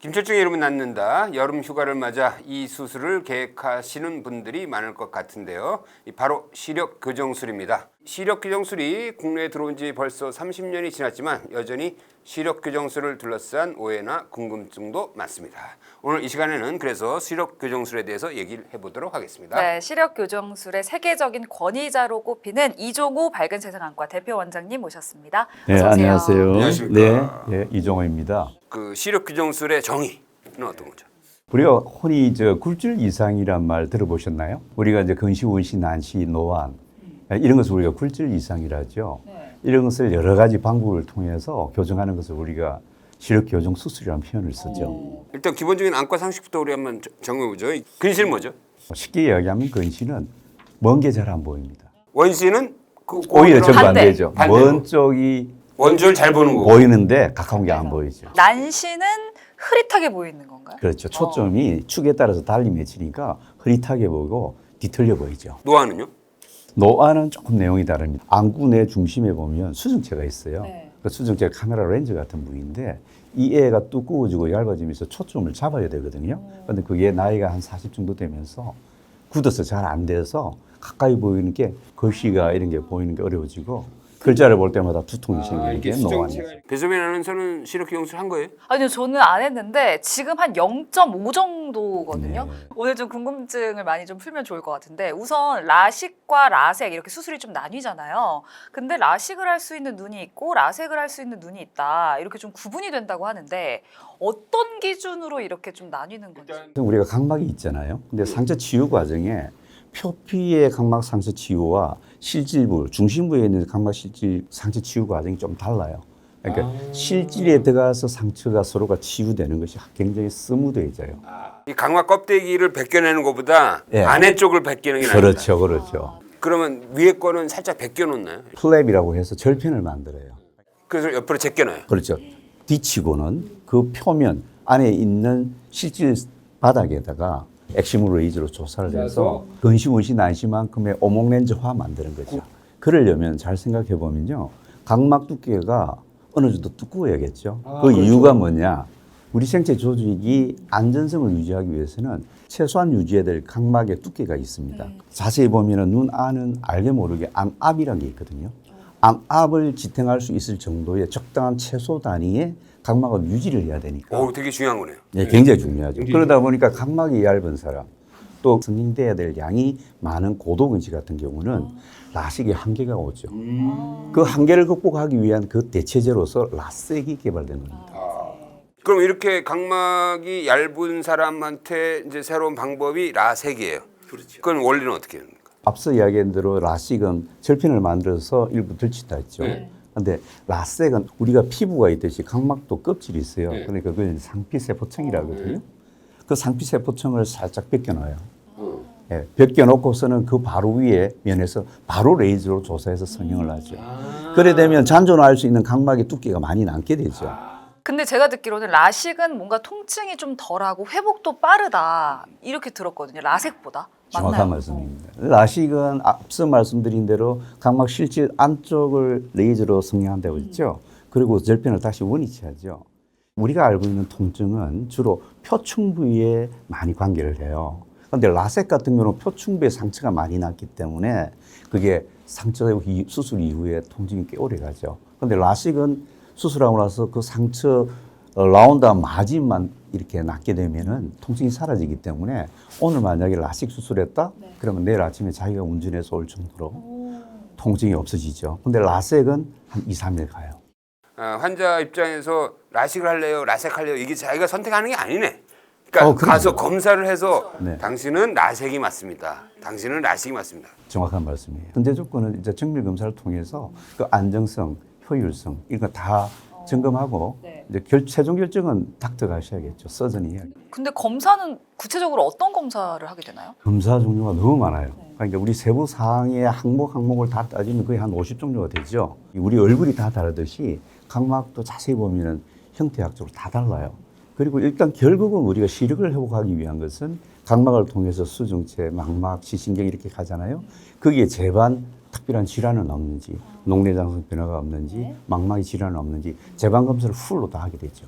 김철중의 이름은 낳는다. 여름 휴가를 맞아 이 수술을 계획하시는 분들이 많을 것 같은데요. 바로 시력 교정술입니다. 시력 교정술이 국내에 들어온 지 벌써 30년이 지났지만 여전히 시력 교정술을 둘러싼 오해나 궁금증도 많습니다. 오늘 이 시간에는 그래서 시력 교정술에 대해서 얘기를 해보도록 하겠습니다. 네, 시력 교정술의 세계적인 권위자로 꼽히는 이종호 밝은 세상 안과 대표 원장님 모셨습니다. 네, 어서 오세요. 안녕하세요. 안녕하십니까. 네, 이종호입니다. 그 시력 교정술의 정의는 어떤 거죠? 우리가 흔히 굴절 이상이란 말 들어보셨나요? 우리가 이제 근시, 원시, 난시, 노안 이런 것을 우리가 굴절 이상이라죠. 네. 이런 것을 여러 가지 방법을 통해서 교정하는 것을 우리가 시력 교정 수술이라는 표현을 쓰죠. 일단 기본적인 안과 상식부터 우리 한번 정해보죠. 근시는 뭐죠? 쉽게 이야기하면 근시는 먼 게 잘 안 보입니다. 원시는 그 오히려 반대로 정반대죠. 반대로. 먼 쪽이 원주를 잘 보는 거고. 보이는데 가까운 게 안 보이죠. 난시는 흐릿하게 보이는 건가요? 그렇죠. 초점이 축에 따라서 달리 맺히니까 흐릿하게 보이고 뒤틀려 보이죠. 노안은요? 노안은 조금 내용이 다릅니다. 안구 내 중심에 보면 수정체가 있어요. 네. 그 수정체가 카메라 렌즈 같은 부위인데 이 애가 두꺼워지고 얇아지면서 초점을 잡아야 되거든요. 그런데 그게 나이가 한 40 정도 되면서 굳어서 잘 안 돼서 가까이 보이는 게 글씨가 이런 게 보이는 게 어려워지고 글자를 볼 때마다 두통이 생기는 게 노안이죠. 배소민 아나운서는 시력 교정술 한 거예요? 아니요, 저는 안 했는데 지금 한 0.5 정도거든요. 네. 오늘 좀 궁금증을 많이 좀 풀면 좋을 것 같은데 우선 라식과 라섹 이렇게 수술이 좀 나뉘잖아요. 근데 라식을 할 수 있는 눈이 있고 라섹을 할 수 있는 눈이 있다. 이렇게 좀 구분이 된다고 하는데 어떤 기준으로 이렇게 좀 나뉘는 건지. 우리가 각막이 있잖아요. 근데 상처 치유 과정에 표피의 각막 상처 치유와 실질부, 중심부에 있는 각막 실질 상처 치유 과정이 좀 달라요. 그러니까 실질에 들어가서 상처가 서로가 치유되는 것이 굉장히 스무드해져요. 이 각막 껍데기를 벗겨내는 것보다 예. 안에 쪽을 벗기는 게 나아요. 그렇죠, 그렇죠. 그러면 위에 거는 살짝 벗겨놓나요? 플랩이라고 해서 절편을 만들어요. 그래서 옆으로 제껴놔요. 그렇죠. 뒤치고는 그 표면 안에 있는 실질 바닥에다가 엑시무 레이저로 조사를 해서 근시, 원시, 난시만큼의 오목 렌즈화 만드는 거죠. 그러려면 잘 생각해 보면요, 각막 두께가 어느 정도 두꺼워야겠죠. 그 이유가 뭐냐? 우리 생체 조직이 안전성을 유지하기 위해서는 최소한 유지해야 될 각막의 두께가 있습니다. 자세히 보면은 눈 안은 알게 모르게 안압이라는 게 있거든요. 안압을 지탱할 수 있을 정도의 적당한 최소 단위의 각막을 유지를 해야 되니까. 오, 되게 중요한 거네요. 네, 굉장히 중요하죠. 그러다 보니까 각막이 얇은 사람, 또 승인돼야 될 양이 많은 고도근시 같은 경우는 라식의 한계가 오죠. 그 한계를 극복하기 위한 그 대체제로서 라섹이 개발된 겁니다. 그럼 이렇게 각막이 얇은 사람한테 이제 새로운 방법이 라섹이에요. 그렇죠. 그건 원리는 어떻게 됩니까? 앞서 이야기한 대로 라식은 절편을 만들어서 일부 들친다 했죠. 근데 라섹은 우리가 피부가 있듯이 각막도 껍질이 있어요. 그러니까 그건 상피세포층이라거든요. 그 상피세포층을 살짝 벗겨놔요. 예, 벗겨놓고서는 그 바로 위에 면에서 바로 레이저로 조사해서 성형을 하죠. 그래 되면 잔존할 수 있는 각막의 두께가 많이 남게 되죠. 근데 제가 듣기로는 라식은 뭔가 통증이 좀 덜하고 회복도 빠르다 이렇게 들었거든요. 라섹보다. 정확한 맞나요? 말씀입니다. 라식은 앞서 말씀드린 대로 각막 실질 안쪽을 레이저로 성형한다고 했죠. 그리고 절편을 다시 원위치하죠. 우리가 알고 있는 통증은 주로 표층 부위에 많이 관계를 해요. 그런데 라섹 같은 경우는 표층 부위에 상처가 많이 났기 때문에 그게 상처 수술 이후에 통증이 꽤 오래 가죠. 그런데 라식은 수술하고 나서 그 상처 라운드 마진만 이렇게 낫게 되면은 통증이 사라지기 때문에 오늘 만약에 라식 수술했다? 그러면 내일 아침에 자기가 운전해서 올 정도로 통증이 없어지죠. 근데 라섹은 한 2, 3일 가요. 환자 입장에서 라식을 할래요, 라섹 할래요, 이게 자기가 선택하는 게 아니네. 그러니까 그럼요. 가서 검사를 해서 네. 당신은 라섹이 맞습니다. 당신은 라식이 맞습니다. 정확한 말씀이에요. 현재 조건은 이제 정밀 검사를 통해서 그 안정성, 효율성 이거 다 점검하고 네. 이제 최종 결정은 닥터가 하셔야겠죠. 서전이 해야겠죠. 근데 검사는 구체적으로 어떤 검사를 하게 되나요? 검사 종류가 너무 많아요. 그러니까 우리 세부 사항의 항목을 다 따지면 거의 한 50 종류가 되죠. 우리 얼굴이 다 다르듯이 각막도 자세히 보면 형태학적으로 다 달라요. 그리고 일단 결국은 우리가 시력을 회복하기 위한 것은 각막을 통해서 수정체, 망막, 시신경 이렇게 가잖아요. 거기에 재반 특별한 질환은 없는지, 녹내장성 변화가 없는지, 망막의 질환은 없는지 재반 검사를 풀로 다 하게 되죠.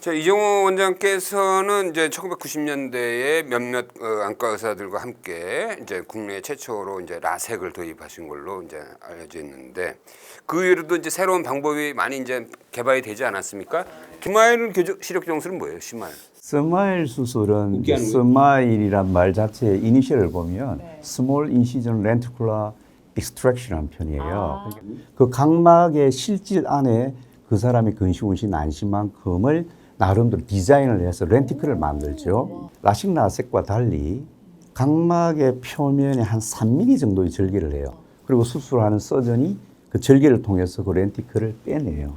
자, 이정호 원장께서는 이제 1990년대에 몇몇 안과 의사들과 함께 이제 국내 최초로 이제 라섹을 도입하신 걸로 이제 알려져 있는데 그 이후로도 이제 새로운 방법이 많이 이제 개발이 되지 않았습니까? 스마일 시력 교정술은 뭐예요? 스마일. 스마일 수술은 웃게 하는 거예요? 스마일이란 말 자체의 이니셜을 보면 네. Small Incision Lenticular Extraction이라는 편이에요. 아. 그러니까 그 각막의 실질 안에 그 사람의 근시운시 난시만큼을 나름대로 디자인을 해서 렌티클을 만들죠. 라식 라섹과 달리 각막의 표면에 한 3mm 정도의 절개를 해요. 그리고 수술하는 서전이 그 절개를 통해서 그 렌티클을 빼내요.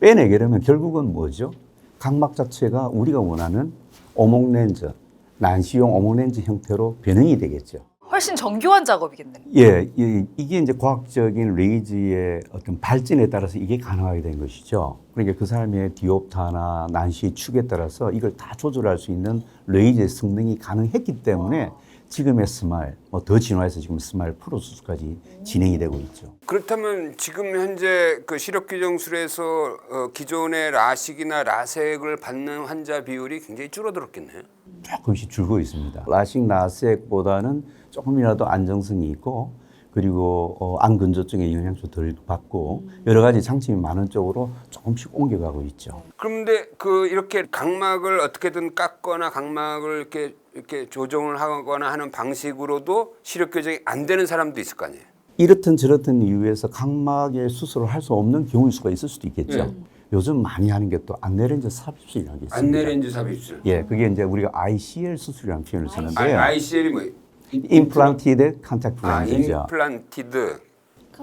빼내게 되면 결국은 뭐죠? 각막 자체가 우리가 원하는 오목렌즈, 난시용 오목렌즈 형태로 변형이 되겠죠. 훨씬 정교한 작업이겠네요. 예, 이게 이제 과학적인 레이즈의 어떤 발전에 따라서 이게 가능하게 된 것이죠. 그러니까 그 사람의 디옵타나 난시의 축에 따라서 이걸 다 조절할 수 있는 레이즈의 성능이 가능했기 때문에 지금의 스마일, 뭐 더 진화해서 지금 스마일 프로 수술까지 진행이 되고 있죠. 그렇다면 지금 현재 그 시력 교정술에서 기존의 라식이나 라섹을 받는 환자 비율이 굉장히 줄어들었겠네요. 조금씩 줄고 있습니다. 라식 라섹보다는 조금이라도 안정성이 있고 그리고 안 근조증의 영향도 덜 받고 여러 가지 장점이 많은 쪽으로 조금씩 옮겨가고 있죠. 그런데 그 이렇게 각막을 어떻게든 깎거나 각막을 이렇게 조정을 하거나 하는 방식으로도 시력 교정이 안 되는 사람도 있을 거 아니에요. 이렇든 저렇든 이유에서 각막의 수술을 할 수 없는 경우일 수가 있을 수도 있겠죠. 요즘 많이 하는 게 또 안내렌즈 삽입술이라는 게 있습니다. 안내렌즈 삽입술. 예, 그게 이제 우리가 ICL 수술이라는 표현을 쓰는데요. ICL이 뭐예요? 임플란티드 컨택트 아, 렌즈죠. 임플란티드.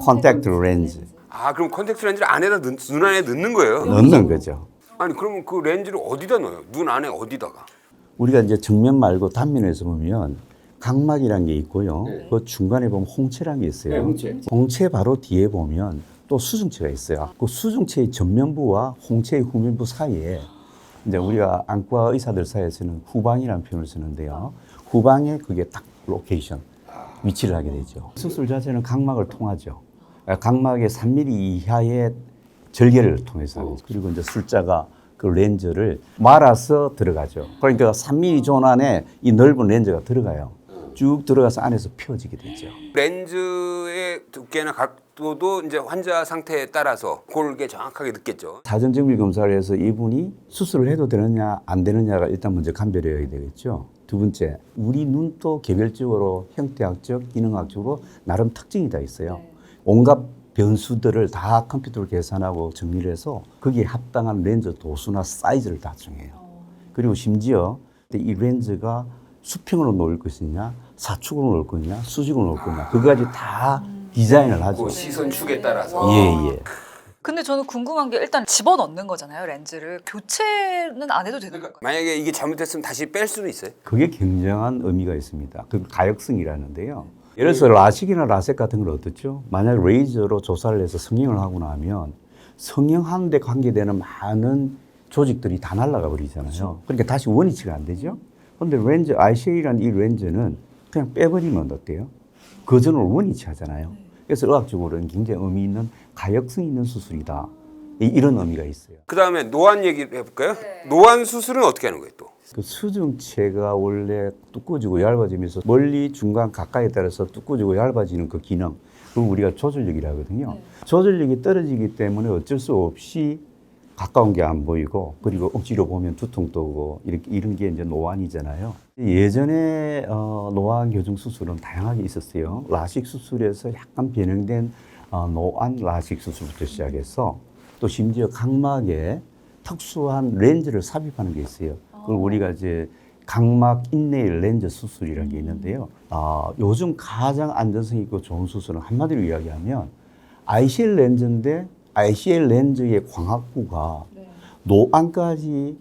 컨택트 렌즈 아, 그럼 컨택트 렌즈를 안에다 눈 안에 넣는 거예요? 넣는 거죠. 아니, 그러면 그 렌즈를 어디다 넣어요? 눈 안에 어디다가? 우리가 이제 정면 말고 단면에서 보면 각막이라는 게 있고요. 그 중간에 보면 홍채라는 게 있어요. 홍채 바로 뒤에 보면 또 수중체가 있어요. 그 수중체의 전면부와 홍채의 후면부 사이에 이제 우리가 안과 의사들 사이에서는 후방이라는 표현을 쓰는데요. 후방에 그게 딱 로케이션, 위치를 하게 되죠. 수술 자체는 각막을 통하죠. 각막의 3mm 이하의 절개를 통해서 하고 그리고 이제 술자가 그 렌즈를 말아서 들어가죠. 그러니까 3mm 존 안에 이 넓은 렌즈가 들어가요. 쭉 들어가서 안에서 펴지게 되죠. 렌즈의 두께나 각도도 이제 환자 상태에 따라서 골게 정확하게 늦겠죠. 사전 정밀 검사를 해서 이분이 수술을 해도 되느냐 안 되느냐가 일단 먼저 감별해야 되겠죠. 두 번째, 우리 눈도 개별적으로 형태학적, 기능학적으로 나름 특징이 다 있어요. 온갖 변수들을 다 컴퓨터로 계산하고 정리를 해서 거기에 합당한 렌즈 도수나 사이즈를 다 정해요. 그리고 심지어 이 렌즈가 수평으로 놓을 것이냐, 사축으로 놓을 거냐, 수직으로 놓을 거냐, 그거까지 다 디자인을 하죠. 그 시선 축에 따라서. 예, 예. 근데 저는 궁금한 게 일단 집어넣는 거잖아요, 렌즈를. 교체는 안 해도 되는 건가요? 만약에 이게 잘못됐으면 다시 뺄 수는 있어요? 그게 굉장한 의미가 있습니다. 그 가역성이라는데요. 예를 들어서 라식이나 라섹 같은 걸 어떻죠? 만약 레이저로 조사를 해서 성형을 하고 나면 성형하는 데 관계되는 많은 조직들이 다 날아가 버리잖아요. 그러니까 다시 원위치가 안 되죠. 근데 렌즈, ICL이라는 이 렌즈는 그냥 빼버리면 어때요? 그 전으로 원위치 하잖아요. 그래서 의학적으로는 굉장히 의미 있는 가역성 있는 수술이다. 이런 의미가 있어요. 그 다음에 노안 얘기를 해볼까요? 노안 수술은 어떻게 하는 거예요 또? 그 수중체가 원래 두꺼워지고 얇아지면서 멀리, 중간, 가까이에 따라서 두꺼워지고 얇아지는 그 기능, 그걸 우리가 조절력이라고 하거든요. 조절력이 떨어지기 때문에 어쩔 수 없이 가까운 게 안 보이고 그리고 억지로 보면 두통도 오고 이런 게 이제 노안이잖아요. 예전에 노안 교정 수술은 다양하게 있었어요. 라식 수술에서 약간 변형된 노안 라식 수술부터 시작해서 또 심지어 각막에 특수한 렌즈를 삽입하는 게 있어요. 그걸 우리가 이제 각막 인내일 렌즈 수술이라는 게 있는데요. 요즘 가장 안전성 있고 좋은 수술은 한마디로 이야기하면 ICL 렌즈인데 ICL 렌즈의 광학구가 노안까지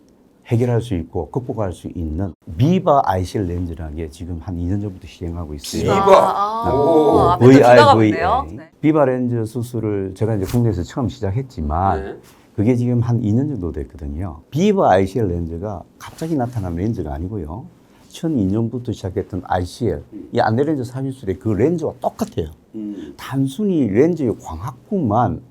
해결할 수 있고 극복할 수 있는 비바 ICL 렌즈라는 게 지금 한 2년 전부터 시행하고 있어요. 비바? 오. 앞에 또 기다가 붙네요. 네. 비바 렌즈 수술을 제가 이제 국내에서 처음 시작했지만 네. 그게 지금 한 2년 정도 됐거든요. 비바 ICL 렌즈가 갑자기 나타난 렌즈가 아니고요. 2002년부터 시작했던 ICL, 이 안내렌즈 삽입술의 그 렌즈와 똑같아요. 단순히 렌즈의 광학구만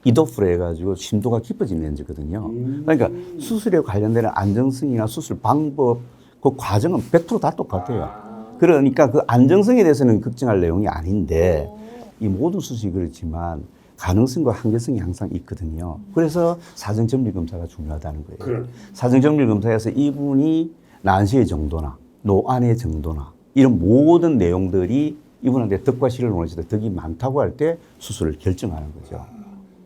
이도프로 해가지고 심도가 깊어진 렌즈거든요. 그러니까 수술에 관련되는 안정성이나 수술 방법, 그 과정은 100% 다 똑같아요. 그러니까 그 안정성에 대해서는 걱정할 내용이 아닌데 이 모든 수술이 그렇지만 가능성과 한계성이 항상 있거든요. 그래서 사정정밀 검사가 중요하다는 거예요. 사정정밀 검사에서 이분이 난시의 정도나 노안의 정도나 이런 모든 내용들이 이분한테 덕과 실을 원했을 때 덕이 많다고 할 때 수술을 결정하는 거죠.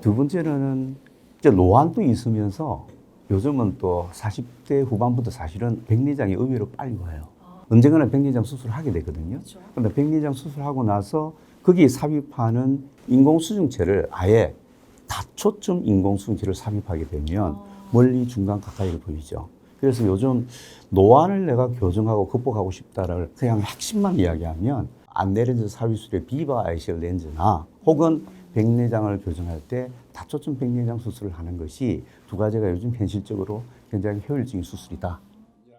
두 번째는 이제 노안도 있으면서 요즘은 또 40대 후반부터 사실은 백내장이 의외로 빨리 와요. 언젠가는 백내장 수술을 하게 되거든요. 그런데 백내장 수술하고 나서 거기에 삽입하는 인공수증체를 아예 다초점 인공수증체를 삽입하게 되면 멀리 중간 가까이로 보이죠. 그래서 요즘 노안을 내가 교정하고 극복하고 싶다를 그냥 핵심만 이야기하면 안내렌즈 삽입술의 비바 아이실 렌즈나 혹은 백내장을 교정할 때 다초점 백내장 수술을 하는 것이 두 가지가 요즘 현실적으로 굉장히 효율적인 수술이다.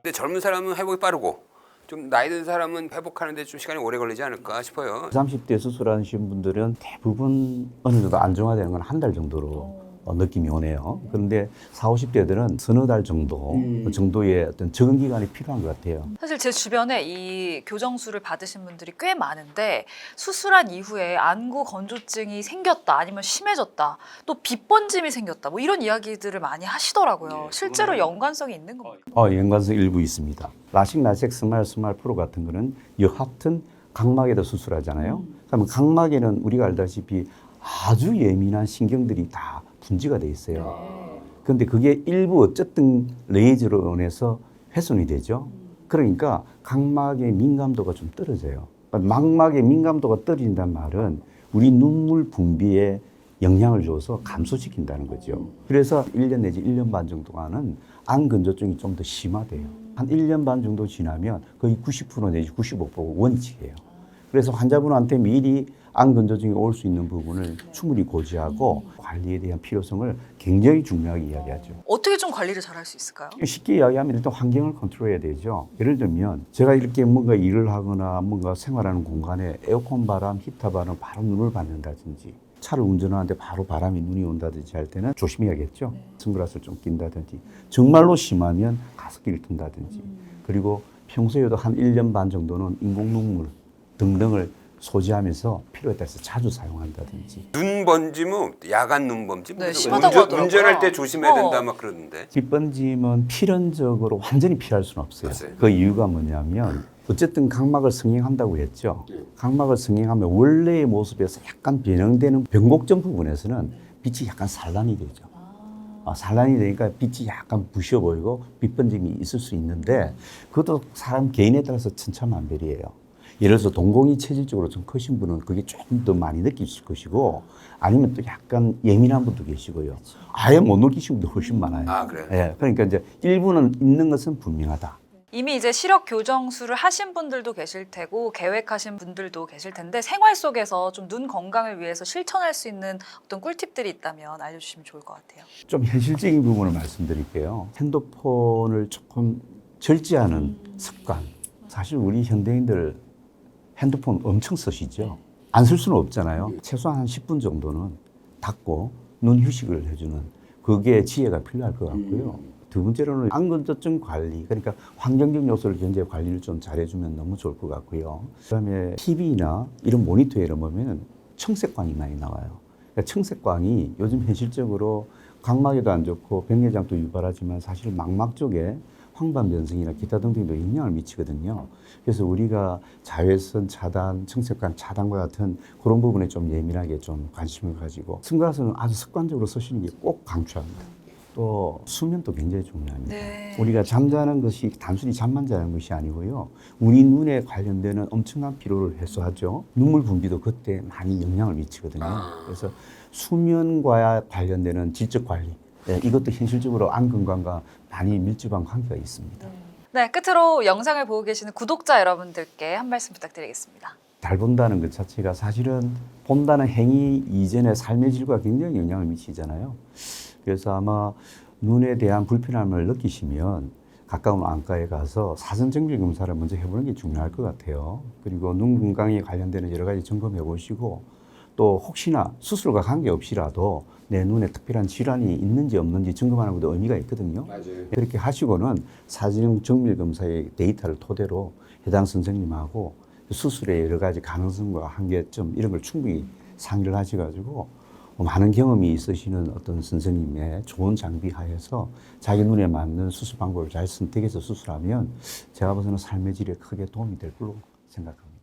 근데 젊은 사람은 회복이 빠르고 좀 나이 든 사람은 회복하는데 좀 시간이 오래 걸리지 않을까 싶어요. 30대 수술하신 분들은 대부분 어느 정도 안정화되는 건 한 달 정도로 느낌이 오네요. 그런데 40, 50대들은 서너 달 정도의 어떤 적응 기간이 필요한 것 같아요. 사실 제 주변에 이 교정술을 받으신 분들이 꽤 많은데 수술한 이후에 안구 건조증이 생겼다 아니면 심해졌다 또 빗번짐이 생겼다 뭐 이런 이야기들을 많이 하시더라고요. 실제로 연관성이 있는 겁니까? 연관성 일부 있습니다. 라식, 라섹, 스마일 프로 같은 거는 여하튼 각막에다 수술하잖아요. 그러면 각막에는 우리가 알다시피 아주 예민한 신경들이 다 분지가 돼 있어요. 그런데 그게 일부 어쨌든 레이저로 인해서 훼손이 되죠. 그러니까 각막의 민감도가 좀 떨어져요. 그러니까 망막의 민감도가 떨어진다는 말은 우리 눈물 분비에 영향을 줘서 감소시킨다는 거죠. 그래서 1년 내지 1년 반 정도 동안은 안 건조증이 좀 더 심화돼요. 한 1년 반 정도 지나면 거의 90% 내지 95% 원칙이에요. 그래서 환자분한테 미리 안 건조증이 올 수 있는 부분을 충분히 고지하고 관리에 대한 필요성을 굉장히 중요하게 이야기하죠. 어떻게 좀 관리를 잘 할 수 있을까요? 쉽게 이야기하면 일단 환경을 컨트롤해야 되죠. 예를 들면 제가 이렇게 뭔가 일을 하거나 뭔가 생활하는 공간에 에어컨 바람, 히터 바람 바로 눈을 받는다든지 차를 운전하는데 바로 바람이 눈이 온다든지 할 때는 조심해야겠죠. 선글라스를 좀 낀다든지 정말로 심하면 가습기를 튼다든지 그리고 평소에도 한 1년 반 정도는 인공 눈물 등등을 소지하면서 필요에 따라서 자주 사용한다든지. 눈 번짐은 야간 눈 번짐? 네, 심하다고 하더라고요. 운전할 때 조심해야 된다 막 그러는데. 빗번짐은 필연적으로 완전히 피할 수는 없어요. 맞아요. 그 이유가 뭐냐면 어쨌든 각막을 성형한다고 했죠. 각막을 성형하면 원래의 모습에서 약간 변형되는 변곡점 부분에서는 빛이 약간 산란이 되죠. 산란이 되니까 빛이 약간 부셔 보이고 빗번짐이 있을 수 있는데 그것도 사람 개인에 따라서 천차만별이에요. 예를 들어서 동공이 체질적으로 좀 크신 분은 그게 조금 더 많이 느끼실 것이고 아니면 또 약간 예민한 분도 계시고요. 아예 못 느끼시는 분도 훨씬 많아요. 아, 그래요? 예, 그러니까 이제 일부는 있는 것은 분명하다. 이미 이제 시력 교정술을 하신 분들도 계실 테고 계획하신 분들도 계실 텐데 생활 속에서 좀 눈 건강을 위해서 실천할 수 있는 어떤 꿀팁들이 있다면 알려주시면 좋을 것 같아요. 좀 현실적인 부분을 말씀드릴게요. 핸드폰을 조금 절제하는 습관. 사실 우리 현대인들 핸드폰 엄청 쓰시죠? 안 쓸 수는 없잖아요. 최소한 한 10분 정도는 닫고 눈 휴식을 해주는 그게 지혜가 필요할 것 같고요. 두 번째로는 안건조증 관리, 그러니까 환경적 요소를 굉장히 관리를 좀 잘해주면 너무 좋을 것 같고요. 그다음에 TV나 이런 모니터에 보면 청색광이 많이 나와요. 그러니까 청색광이 요즘 현실적으로 각막에도 안 좋고 백내장도 유발하지만 사실 망막 쪽에 황반 변성이나 기타 등등도 영향을 미치거든요. 그래서 우리가 자외선 차단, 청색광 차단과 같은 그런 부분에 좀 예민하게 좀 관심을 가지고 선글라스는 아주 습관적으로 쓰시는 게 꼭 강추합니다. 또 수면도 굉장히 중요합니다. 네. 우리가 잠자는 것이 단순히 잠만 자는 것이 아니고요. 우리 눈에 관련되는 엄청난 피로를 해소하죠. 눈물 분비도 그때 많이 영향을 미치거든요. 그래서 수면과 관련되는 질적 관리, 이것도 현실적으로 안 건강과 많이 밀접한 관계가 있습니다. 네, 끝으로 영상을 보고 계시는 구독자 여러분들께 한 말씀 부탁드리겠습니다. 잘 본다는 것 자체가 사실은 본다는 행위 이전의 삶의 질과 굉장히 영향을 미치잖아요. 그래서 아마 눈에 대한 불편함을 느끼시면 가까운 안과에 가서 사전정밀 검사를 먼저 해보는 게 중요할 것 같아요. 그리고 눈 건강에 관련되는 여러 가지 점검해 보시고 또 혹시나 수술과 관계없이라도 내 눈에 특별한 질환이 있는지 없는지 점검하는 것도 의미가 있거든요. 맞아요. 그렇게 하시고는 사진 정밀 검사의 데이터를 토대로 해당 선생님하고 수술의 여러 가지 가능성과 한계점 이런 걸 충분히 상의를 하셔가지고 많은 경험이 있으시는 어떤 선생님의 좋은 장비 하에서 자기 눈에 맞는 수술 방법을 잘 선택해서 수술하면 제가 봐서는 삶의 질에 크게 도움이 될 걸로 생각합니다.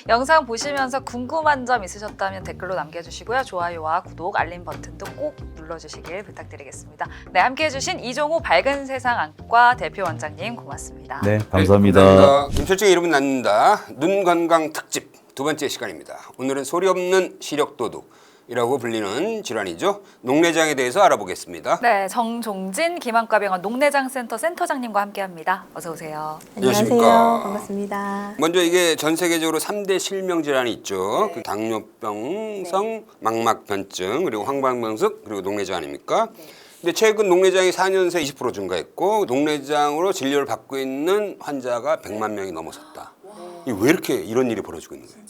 영상 보시면서 궁금한 점 있으셨다면 댓글로 남겨주시고요. 좋아요와 구독, 알림 버튼도 꼭 눌러주시길 부탁드리겠습니다. 네, 함께해 주신 이종호 밝은 세상 안과 대표 원장님 고맙습니다. 네, 감사합니다. 감사합니다. 김철중의 이름은 낳는다. 눈 건강 특집 두 번째 시간입니다. 오늘은 소리 없는 시력 도둑이라고 불리는 질환이죠. 녹내장에 대해서 알아보겠습니다. 네, 정종진 김안과병원 녹내장센터 센터장님과 함께합니다. 어서 오세요. 안녕하십니까. 안녕하세요. 반갑습니다. 먼저 이게 전 세계적으로 3대 실명 질환이 있죠. 그 당뇨병성, 망막변증, 그리고 황반변성, 그리고 녹내장 아닙니까? 근데 최근 녹내장이 4년 새 20% 증가했고 녹내장으로 진료를 받고 있는 환자가 100만 명이 넘어섰다. 이게 왜 이렇게 이런 일이 벌어지고 있는 거예요?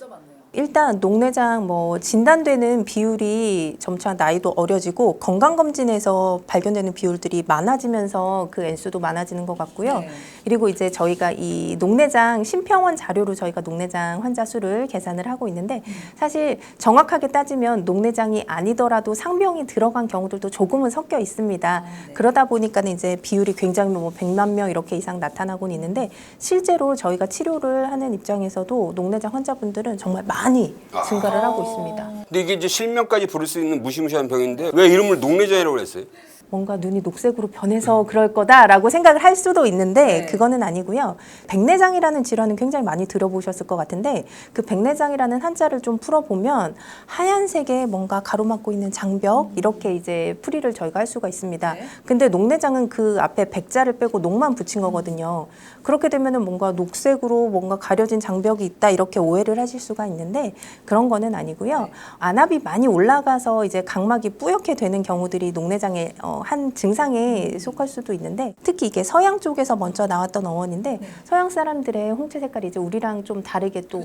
일단 녹내장 진단되는 비율이 점차 나이도 어려지고 건강검진에서 발견되는 비율들이 많아지면서 그 엔수도 많아지는 것 같고요. 네. 그리고 이제 저희가 이 녹내장 심평원 자료로 저희가 녹내장 환자 수를 계산을 하고 있는데 사실 정확하게 따지면 녹내장이 아니더라도 상병이 들어간 경우들도 조금은 섞여 있습니다. 그러다 보니까는 이제 비율이 굉장히 100만 명 이렇게 이상 나타나고는 있는데 실제로 저희가 치료를 하는 입장에서도 녹내장 환자분들은 정말 많이 증가를 하고 있습니다. 근데 이게 이제 실명까지 부를 수 있는 무시무시한 병인데 왜 이름을 녹내장이라고 그랬어요? 뭔가 눈이 녹색으로 변해서 그럴 거다라고 생각을 할 수도 있는데 그거는 아니고요. 백내장이라는 질환은 굉장히 많이 들어보셨을 것 같은데 그 백내장이라는 한자를 좀 풀어보면 하얀색의 뭔가 가로막고 있는 장벽 이렇게 이제 풀이를 저희가 할 수가 있습니다. 근데 녹내장은 그 앞에 백자를 빼고 녹만 붙인 거거든요. 그렇게 되면은 뭔가 녹색으로 뭔가 가려진 장벽이 있다 이렇게 오해를 하실 수가 있는데 그런 거는 아니고요. 안압이 많이 올라가서 이제 각막이 뿌옇게 되는 경우들이 녹내장의 한 증상에 속할 수도 있는데 특히 이게 서양 쪽에서 먼저 나왔던 어원인데 서양 사람들의 홍채 색깔이 이제 우리랑 좀 다르게 또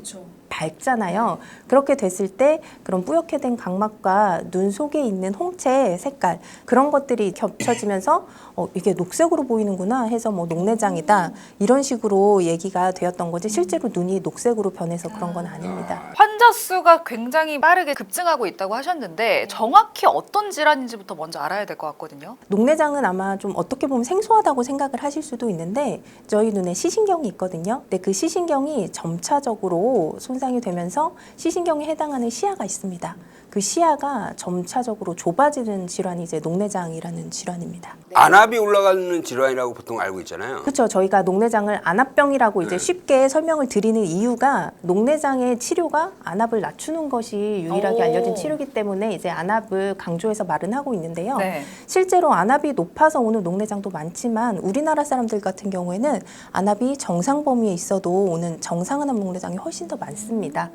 밝잖아요. 그렇게 됐을 때 그런 뿌옇게 된 각막과 눈 속에 있는 홍채 색깔 그런 것들이 겹쳐지면서 이게 녹색으로 보이는구나 해서 뭐 녹내장이다 이런 식으로 얘기가 되었던 거지 실제로 눈이 녹색으로 변해서 그런 건 아닙니다. 환자 수가 굉장히 빠르게 급증하고 있다고 하셨는데 정확히 어떤 질환인지부터 먼저 알아야 될 것 같거든요. 녹내장은 아마 좀 어떻게 보면 생소하다고 생각을 하실 수도 있는데 저희 눈에 시신경이 있거든요. 근데 그 시신경이 점차적으로 손상이 되면서 시신경에 해당하는 시야가 있습니다. 그 시야가 점차적으로 좁아지는 질환이 이제 녹내장이라는 질환입니다. 안압이 올라가는 질환이라고 보통 알고 있잖아요. 그렇죠. 저희가 녹내장을 안압병이라고 이제 쉽게 설명을 드리는 이유가 녹내장의 치료가 안압을 낮추는 것이 유일하게 알려진 치료이기 때문에 이제 안압을 강조해서 말은 하고 있는데요. 네. 실제로 안압이 높아서 오는 녹내장도 많지만 우리나라 사람들 같은 경우에는 안압이 정상 범위에 있어도 오는 정상안압 녹내장이 훨씬 더 많습니다.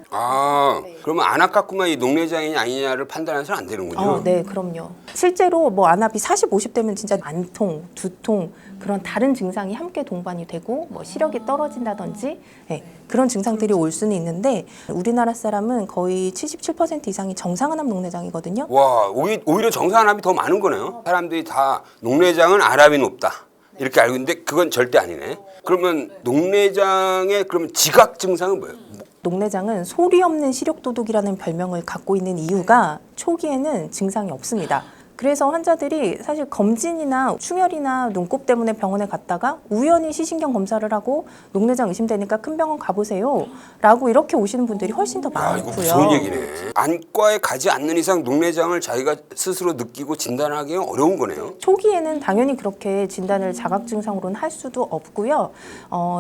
그러면 안압 갖고만 이 녹내장이냐 아니냐를 판단해서는 안 되는군요. 네, 그럼요. 실제로 뭐 안압이 40, 50대면 진짜 안통, 두통 그런 다른 증상이 함께 동반이 되고 뭐 시력이 떨어진다든지 그런 증상들이 올 수는 있는데 우리나라 사람은 거의 77% 이상이 정상안압 녹내장이거든요. 와, 오히려 정상안압이 더 많은 거네요. 사람들이 다 녹내장은 안압이 높다 이렇게 알고 있는데 그건 절대 아니네. 그러면 녹내장의 그러면 지각 증상은 뭐예요? 녹내장은 소리 없는 시력도둑이라는 별명을 갖고 있는 이유가 초기에는 증상이 없습니다. 그래서 환자들이 사실 검진이나 충혈이나 눈곱 때문에 병원에 갔다가 우연히 시신경 검사를 하고 녹내장 의심되니까 큰 병원 가보세요 라고 이렇게 오시는 분들이 훨씬 더 야, 많고요. 이거 무서운 얘기네. 안과에 가지 않는 이상 녹내장을 자기가 스스로 느끼고 진단하기가 어려운 거네요. 초기에는 당연히 그렇게 진단을 자각 증상으로는 할 수도 없고요.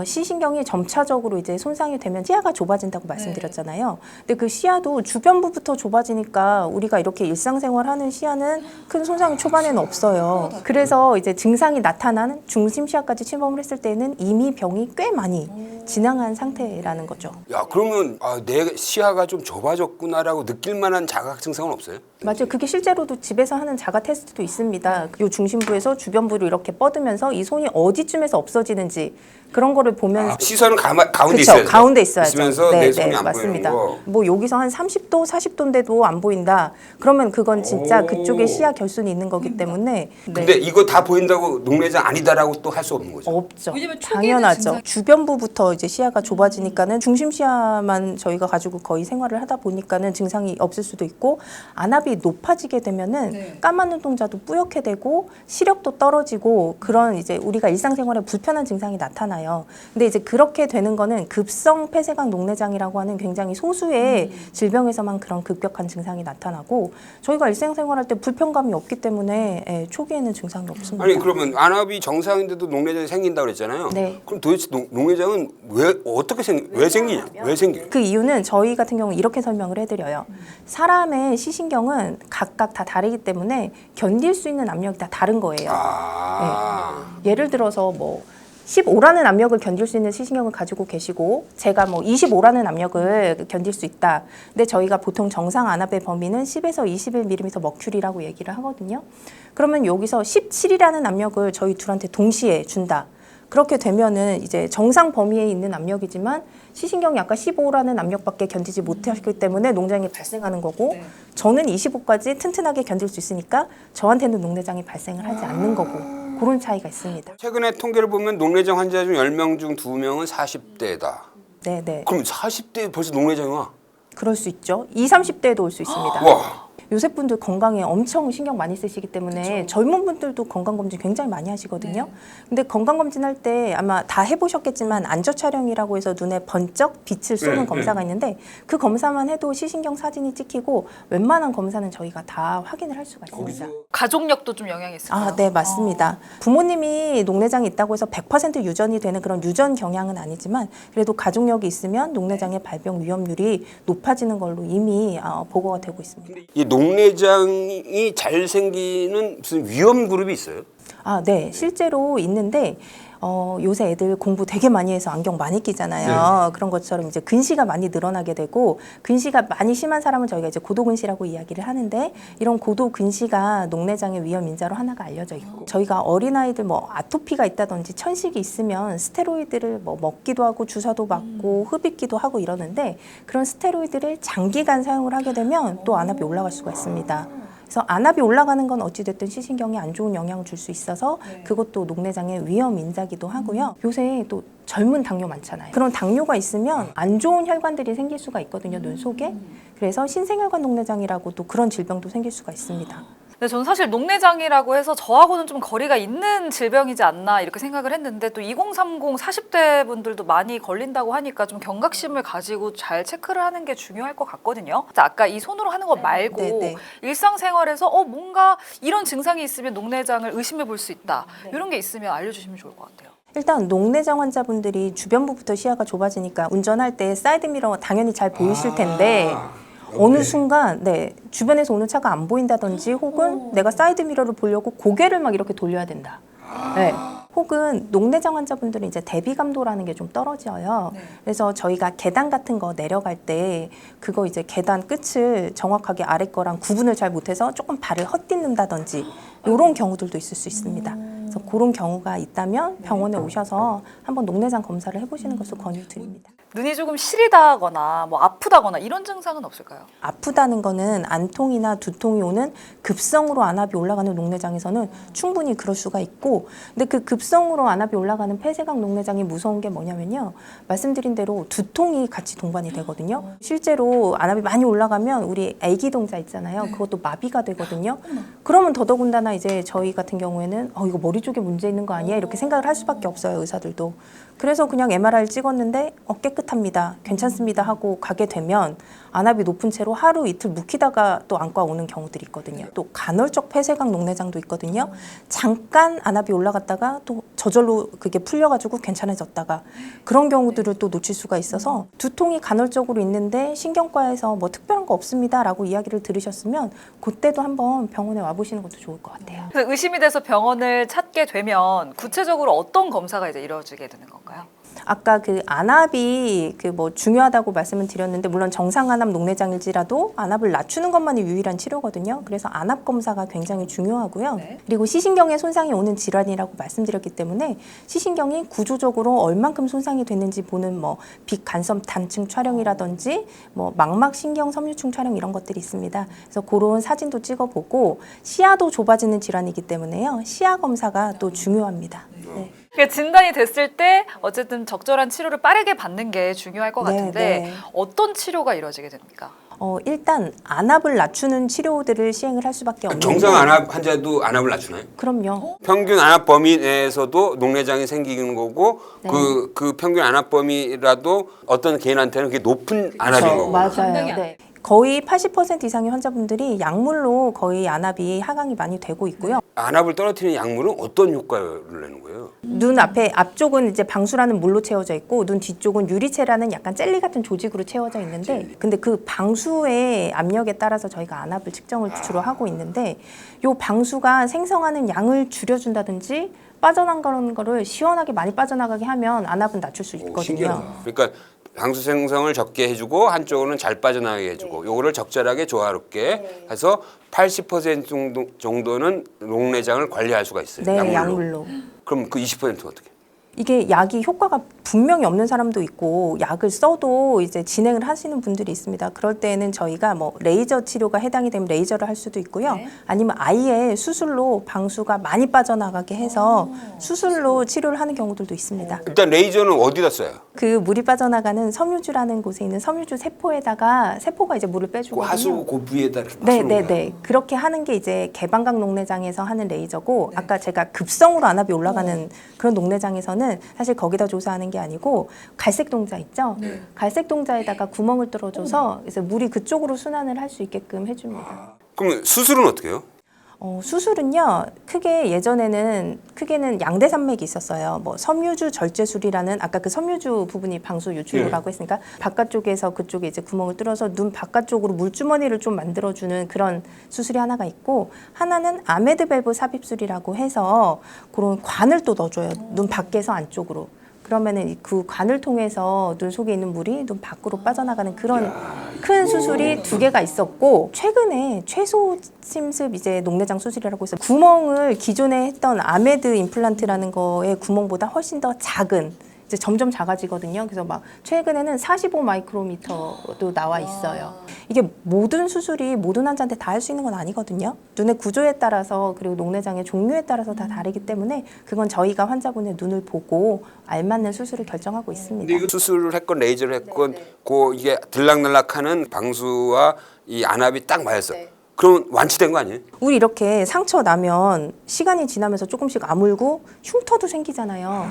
시신경이 점차적으로 이제 손상이 되면 시야가 좁아진다고 말씀드렸잖아요. 근데 그 시야도 주변부부터 좁아지니까 우리가 이렇게 일상생활하는 시야는 큰 손상이 초반에는 없어요. 그래서 이제 증상이 나타나는 중심 시야까지 침범을 했을 때는 이미 병이 꽤 많이 진행한 상태라는 거죠. 야, 그러면 내 시야가 좀 좁아졌구나라고 느낄 만한 자각 증상은 없어요? 맞아요. 그게 실제로도 집에서 하는 자가 테스트도 있습니다. 이 중심부에서 주변부를 이렇게 뻗으면서 이 손이 어디쯤에서 없어지는지 그런 거를 보면서 시선은 가운데 그쵸, 있어야죠. 가운데 있어야죠. 있으면서 내 손이 안 맞습니다. 보이는 거. 뭐 여기서 한 30도, 40도인데도 안 보인다. 그러면 그건 진짜 오. 그쪽에 시야 결손이 있는 거기 때문에 근데 이거 다 보인다고 녹내장 아니다라고 또 할 수 없는 거죠. 없죠. 왜냐면 초기에는 당연하죠. 증상이- 주변부부터 이제 시야가 좁아지니까는 중심 시야만 저희가 가지고 거의 생활을 하다 보니까는 증상이 없을 수도 있고 안압이 높아지게 되면은 네. 까만 눈동자도 뿌옇게 되고 시력도 떨어지고 그런 이제 우리가 일상생활에 불편한 증상이 나타나요. 근데 이제 그렇게 되는 거는 급성 폐쇄각 녹내장이라고 하는 굉장히 소수의 질병에서만 그런 급격한 증상이 나타나고 저희가 일상생활할 때 불편감이 없기 때문에 예, 초기에는 증상이 없습니다. 아니 그러면 안압이 정상인데도 녹내장이 생긴다 그랬잖아요. 네. 그럼 도대체 녹내장은 왜 생기냐? 왜 생겨요? 그 이유는 저희 같은 경우 이렇게 설명을 해드려요. 사람의 시신경은 각각 다 다르기 때문에 견딜 수 있는 압력이 다 다른 거예요. 예를 들어서 뭐 15라는 압력을 견딜 수 있는 시신경을 가지고 계시고 제가 뭐 25라는 압력을 견딜 수 있다. 근데 저희가 보통 정상 안압의 범위는 10에서 21mm 머큐리라고 얘기를 하거든요. 그러면 여기서 17이라는 압력을 저희 둘한테 동시에 준다. 그렇게 되면은 이제 정상 범위에 있는 압력이지만 시신경이 아까 15라는 압력밖에 견디지 못했기 때문에 녹내장이 발생하는 거고 저는 25까지 튼튼하게 견딜 수 있으니까 저한테는 녹내장이 발생을 하지 않는 거고 그런 차이가 있습니다. 최근에 통계를 보면 녹내장 환자 중 10명 중 2명은 40대다. 네네. 그럼 40대에 벌써 녹내장이 와? 그럴 수 있죠. 20, 30대에도 올 수 있습니다. 와. 요새 분들 건강에 엄청 신경 많이 쓰시기 때문에 젊은 분들도 건강검진 굉장히 많이 하시거든요. 근데 건강검진 할 때 아마 다 해보셨겠지만 안저 촬영이라고 해서 눈에 번쩍 빛을 쏘는 검사가 있는데 그 검사만 해도 시신경 사진이 찍히고 웬만한 검사는 저희가 다 확인을 할 수가 있습니다. 가족력도 좀 영향이 있을까요? 아, 네, 맞습니다. 부모님이 녹내장이 있다고 해서 100% 유전이 되는 그런 유전 경향은 아니지만 그래도 가족력이 있으면 녹내장의 발병 위험률이 높아지는 걸로 이미 보고가 되고 있습니다. 이 녹내장이 잘 생기는 무슨 위험 그룹이 있어요? 아, 네. 실제로 있는데 요새 애들 공부 되게 많이 해서 안경 많이 끼잖아요. 그런 것처럼 이제 근시가 많이 늘어나게 되고 근시가 많이 심한 사람은 저희가 이제 고도근시라고 이야기를 하는데 이런 고도근시가 녹내장의 위험 인자로 하나가 알려져 있고 저희가 어린아이들 뭐 아토피가 있다든지 천식이 있으면 스테로이드를 뭐 먹기도 하고 주사도 맞고 흡입기도 하고 이러는데 그런 스테로이드를 장기간 사용을 하게 되면 또 안압이 올라갈 수가 있습니다. 그래서 안압이 올라가는 건 어찌됐든 시신경에 안 좋은 영향을 줄 수 있어서 그것도 녹내장의 위험 인자기도 하고요. 요새 또 젊은 당뇨 많잖아요. 그런 당뇨가 있으면 안 좋은 혈관들이 생길 수가 있거든요, 눈 속에. 그래서 신생혈관 녹내장이라고 또 그런 질병도 생길 수가 있습니다. 근데 저는 사실 녹내장이라고 해서 저하고는 좀 거리가 있는 질병이지 않나 이렇게 생각을 했는데 또 2030 40대 분들도 많이 걸린다고 하니까 좀 경각심을 가지고 잘 체크를 하는 게 중요할 것 같거든요. 아까 이 손으로 하는 거 말고 네. 일상생활에서 뭔가 이런 증상이 있으면 녹내장을 의심해 볼 수 있다. 이런 게 있으면 알려주시면 좋을 것 같아요. 일단 녹내장 환자분들이 주변부부터 시야가 좁아지니까 운전할 때 사이드미러 당연히 잘 보이실 텐데 어느 순간 주변에서 오는 차가 안 보인다든지 혹은 내가 사이드미러를 보려고 고개를 막 이렇게 돌려야 된다. 네. 혹은 녹내장 환자분들은 이제 대비감도라는 게 좀 떨어져요. 그래서 저희가 계단 같은 거 내려갈 때 그거 이제 계단 끝을 정확하게 아래 거랑 구분을 잘 못해서 조금 발을 헛딛는다든지 이런 경우들도 있을 수 있습니다. 그래서 그런 경우가 있다면 병원에 오셔서 한번 녹내장 검사를 해보시는 것을 권유드립니다. 눈이 조금 시리다거나 뭐 아프다거나 이런 증상은 없을까요? 아프다는 거는 안통이나 두통이 오는 급성으로 안압이 올라가는 녹내장에서는 충분히 그럴 수가 있고 근데 그 급성으로 안압이 올라가는 폐쇄각 녹내장이 무서운 게 뭐냐면요. 말씀드린 대로 두통이 같이 동반이 되거든요. 실제로 안압이 많이 올라가면 우리 애기 동자 있잖아요. 그것도 마비가 되거든요. 그러면 더더군다나 이제 저희 같은 경우에는 이거 머리 쪽에 문제 있는 거 아니야? 이렇게 생각을 할 수밖에 없어요. 의사들도. 그래서 그냥 MRI를 찍었는데 깨끗합니다. 괜찮습니다 하고 가게 되면 안압이 높은 채로 하루 이틀 묵히다가 또 안과 오는 경우들이 있거든요. 또 간헐적 폐쇄각 녹내장도 있거든요. 잠깐 안압이 올라갔다가 또 저절로 그게 풀려가지고 괜찮아졌다가 그런 경우들을 또 놓칠 수가 있어서 두통이 간헐적으로 있는데 신경과에서 뭐 특별한 거 없습니다 라고 이야기를 들으셨으면 그때도 한번 병원에 와보시는 것도 좋을 것 같아요. 그래서 의심이 돼서 병원을 찾게 되면 구체적으로 어떤 검사가 이제 이루어지게 되는 건가요? 건가요? 아까 그 안압이 그 뭐 중요하다고 말씀을 드렸는데 물론 정상 안압 녹내장일지라도 안압을 낮추는 것만이 유일한 치료거든요. 그래서 안압 검사가 굉장히 중요하고요. 네. 그리고 시신경에 손상이 오는 질환이라고 말씀드렸기 때문에 시신경이 구조적으로 얼만큼 손상이 됐는지 보는 뭐 비간섭 단층 촬영이라든지 뭐 망막 신경 섬유층 촬영 이런 것들이 있습니다. 그래서 그런 사진도 찍어보고 시야도 좁아지는 질환이기 때문에요. 시야 검사가 또 중요합니다. 네. 그러니까 진단이 됐을 때 어쨌든 적절한 치료를 빠르게 받는 게 중요할 것 네, 같은데 네. 어떤 치료가 이루어지게 됩니까? 일단 안압을 낮추는 치료들을 시행을 할 수밖에 없는데 정상 안압 환자도 안압을 낮추나요? 그럼요. 평균 안압 범위 내에서도 녹내장이 생기는 거고 네. 그 평균 안압 범위라도 어떤 개인한테는 그게 높은 안압인 거고. 맞아요. 네. 거의 80% 이상의 환자분들이 약물로 거의 안압이 하강이 많이 되고 있고요. 안압을 떨어뜨리는 약물은 어떤 효과를 내는 거예요? 눈 앞쪽은 이제 방수라는 물로 채워져 있고 눈 뒤쪽은 유리체라는 약간 젤리 같은 조직으로 채워져 있는데 근데 그 방수의 압력에 따라서 저희가 안압을 측정을 주로 하고 있는데 요 방수가 생성하는 양을 줄여준다든지 빠져나가는 거를 시원하게 많이 빠져나가게 하면 안압은 낮출 수 있거든요. 신기하다. 그러니까 방수 생성을 적게 해주고 한쪽은 잘 빠져나가게 해주고 요거를 적절하게 조화롭게 해서 80% 정도는 녹내장을 관리할 수가 있어요. 네, 약물로. 약물로. 그럼 그 20%는 어떻게? 이게 약이 효과가 분명히 없는 사람도 있고 약을 써도 이제 진행을 하시는 분들이 있습니다. 그럴 때는 저희가 뭐 레이저 치료가 해당이 되면 레이저를 할 수도 있고요. 네. 아니면 아예 수술로 방수가 많이 빠져나가게 해서 수술로 치료를 하는 경우들도 있습니다. 일단 레이저는 어디다 써요? 그 물이 빠져나가는 섬유주라는 곳에 있는 섬유주 세포에다가 세포가 이제 물을 그 빼주거든요. 하수 그 부위에다 이렇게 막 네, 쏘는 네, 거야? 네. 그렇게 하는 게 이제 개방각 녹내장에서 하는 레이저고 아까 제가 급성으로 안압이 올라가는 그런 녹내장에서는 사실 거기다 조사하는 게 아니고 갈색 동자 있죠? 갈색 동자에다가 구멍을 뚫어줘서 그래서 물이 그쪽으로 순환을 할 수 있게끔 해줍니다. 그럼 수술은 어떻게 해요? 수술은요, 크게는 양대산맥이 있었어요. 뭐 섬유주 절제술이라는 아까 그 섬유주 부분이 방수 유출로라고 했으니까 바깥쪽에서 그쪽에 이제 구멍을 뚫어서 눈 바깥쪽으로 물주머니를 좀 만들어주는 그런 수술이 하나가 있고 하나는 아메드 밸브 삽입술이라고 해서 그런 관을 또 넣어줘요. 눈 밖에서 안쪽으로. 그러면은 그 관을 통해서 눈 속에 있는 물이 눈 밖으로 빠져나가는 그런 큰 수술이 2개가 있었고 최근에 최소 침습 이제 녹내장 수술이라고 해서 구멍을 기존에 했던 아메드 임플란트라는 거의 구멍보다 훨씬 더 작은 이제 점점 작아지거든요. 그래서 막 최근에는 45 마이크로미터도 나와 있어요. 이게 모든 수술이 모든 환자한테 다 할 수 있는 건 아니거든요. 눈의 구조에 따라서 그리고 녹내장의 종류에 따라서 다 다르기 때문에 그건 저희가 환자분의 눈을 보고 알맞는 수술을 결정하고 있습니다. 근데 이거 수술을 했건 레이저를 했건 그 이게 들락날락하는 방수와 이 안압이 딱 맞았어. 그럼 완치된 거 아니에요? 우리 이렇게 상처 나면 시간이 지나면서 조금씩 아물고 흉터도 생기잖아요.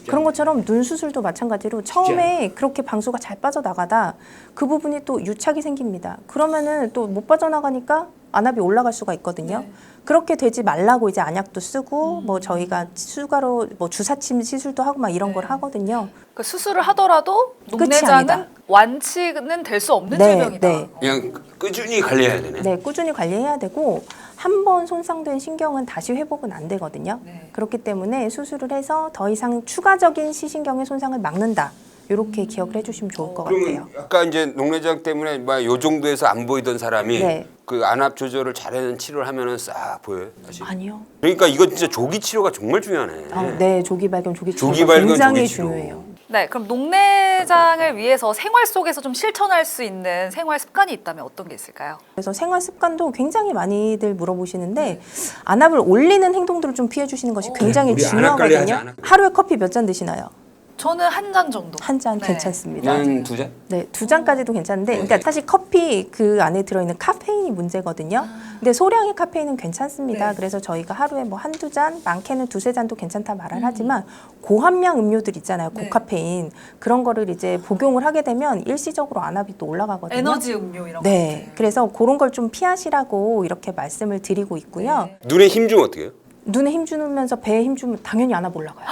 그런 것처럼 눈 수술도 마찬가지로 처음에 그렇게 방수가 잘 빠져나가다 그 부분이 또 유착이 생깁니다. 그러면은 또 못 빠져나가니까 안압이 올라갈 수가 있거든요. 그렇게 되지 말라고 이제 안약도 쓰고 뭐 저희가 추가로 뭐 주사침 시술도 하고 막 이런 걸 하거든요. 그 수술을 하더라도 끝이 녹내장은 아니다. 완치는 될 수 없는 네, 질병이다. 네. 그냥 꾸준히 관리해야 되네. 네, 꾸준히 관리해야 되고 한 번 손상된 신경은 다시 회복은 안 되거든요. 네. 그렇기 때문에 수술을 해서 더 이상 추가적인 시신경의 손상을 막는다. 이렇게 기억을 해주시면 좋을 것 같아요. 그러면 아까 이제 녹내장 때문에 막 요 정도에서 안 보이던 사람이 네. 그 안압 조절을 잘하는 치료를 하면은 싹 보여요. 다시. 아니요. 그러니까 이거 진짜 조기 치료가 정말 중요하네. 네, 조기 발견, 조기 치료가 조기 발견, 굉장히 조기 치료. 중요해요. 네, 그럼 녹내장을 위해서 생활 속에서 좀 실천할 수 있는 생활 습관이 있다면 어떤 게 있을까요? 그래서 생활 습관도 굉장히 많이들 물어보시는데 안압을 올리는 행동들을 좀 피해 주시는 것이 굉장히 우리 안압 관리 하지 중요하거든요. 않아? 하루에 커피 몇 잔 드시나요? 저는 한 잔 정도. 한 잔 네. 괜찮습니다. 그냥 2잔? 네, 2잔까지도 괜찮은데, 그러니까 사실 커피 그 안에 들어있는 카페인이 문제거든요. 근데 소량의 카페인은 괜찮습니다. 네. 그래서 저희가 하루에 뭐 한두 잔, 많게는 2~3잔도 괜찮다 말을 하지만 고함량 음료들 있잖아요. 네. 고카페인. 그런 거를 이제 복용을 하게 되면 일시적으로 안압이 또 올라가거든요. 에너지 음료 이런 네, 것들. 그래서 그런 걸 좀 피하시라고 이렇게 말씀을 드리고 있고요. 네. 눈에 힘 주면 어떻게 해요? 눈에 힘 주면서 배에 힘 주면 당연히 안압 올라가요.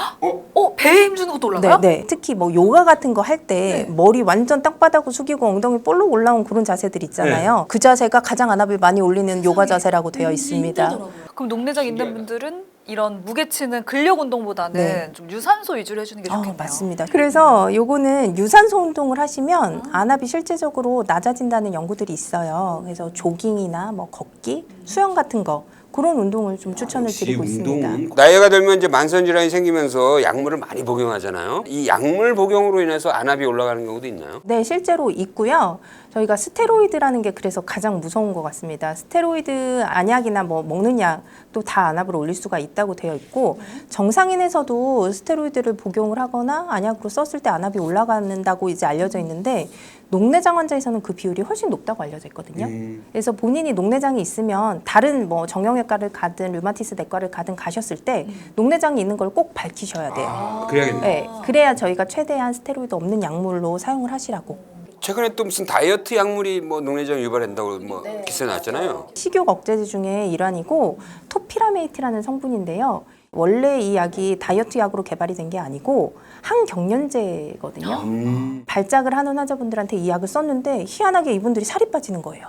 배에 힘주는 것도 올라가요? 네, 네. 특히 뭐 요가 같은 거 할 때 네. 머리 완전 땅바닥으로 숙이고 엉덩이 볼록 올라온 그런 자세들 있잖아요. 네. 그 자세가 가장 안압을 많이 올리는 요가 자세라고 되어 있습니다. 그럼 녹내장 있는 분들은 이런 무게치는 근력 운동보다는 네. 좀 유산소 위주로 해주는 게 좋겠네요. 맞습니다. 그래서 요거는 유산소 운동을 하시면 안압이 실제적으로 낮아진다는 연구들이 있어요. 그래서 조깅이나 뭐 걷기, 수영 같은 거 그런 운동을 좀 추천을 드리고 있습니다. 나이가 들면 이제 만성 질환이 생기면서 약물을 많이 복용하잖아요. 이 약물 복용으로 인해서 안압이 올라가는 경우도 있나요? 네, 실제로 있고요. 저희가 스테로이드라는 게 그래서 가장 무서운 것 같습니다. 스테로이드 안약이나 뭐 먹는 약도 다 안압을 올릴 수가 있다고 되어 있고 정상인에서도 스테로이드를 복용을 하거나 안약으로 썼을 때 안압이 올라간다고 이제 알려져 있는데 녹내장 환자에서는 그 비율이 훨씬 높다고 알려져 있거든요. 그래서 본인이 녹내장이 있으면 다른 뭐 정형외과를 가든 류마티스 내과를 가든 가셨을 때 녹내장이 있는 걸 꼭 밝히셔야 돼요. 그래야겠네. 네, 그래야 저희가 최대한 스테로이드 없는 약물로 사용을 하시라고. 최근에 또 무슨 다이어트 약물이 뭐 녹내장 유발한다고 뭐 기사 나왔잖아요. 식욕 억제제 중에 일환이고 토피라메이트라는 성분인데요. 원래 이 약이 다이어트 약으로 개발이 된 게 아니고 항경련제거든요. 발작을 하는 환자분들한테 이 약을 썼는데 희한하게 이분들이 살이 빠지는 거예요.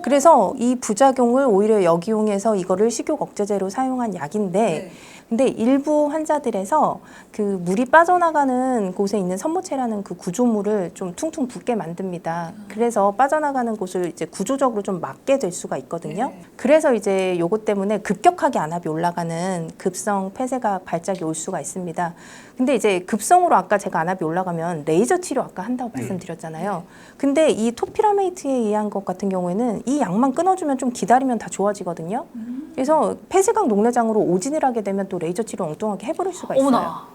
그래서 이 부작용을 오히려 역이용해서 이거를 식욕 억제제로 사용한 약인데 근데 일부 환자들에서 그 물이 빠져나가는 곳에 있는 섬모체라는 그 구조물을 좀 퉁퉁 붓게 만듭니다. 그래서 빠져나가는 곳을 이제 구조적으로 좀 막게 될 수가 있거든요. 그래서 이제 요것 때문에 급격하게 안압이 올라가는 급성 폐쇄각 발작이 올 수가 있습니다. 근데 이제 급성으로 아까 제가 안압이 올라가면 레이저 치료 아까 한다고 말씀드렸잖아요. 근데 이 토피라메이트에 의한 것 같은 경우에는 이 약만 끊어주면 좀 기다리면 다 좋아지거든요. 그래서 폐쇄각 녹내장으로 오진을 하게 되면 또 레이저 치료 엉뚱하게 해버릴 수가 있어요. 어머나.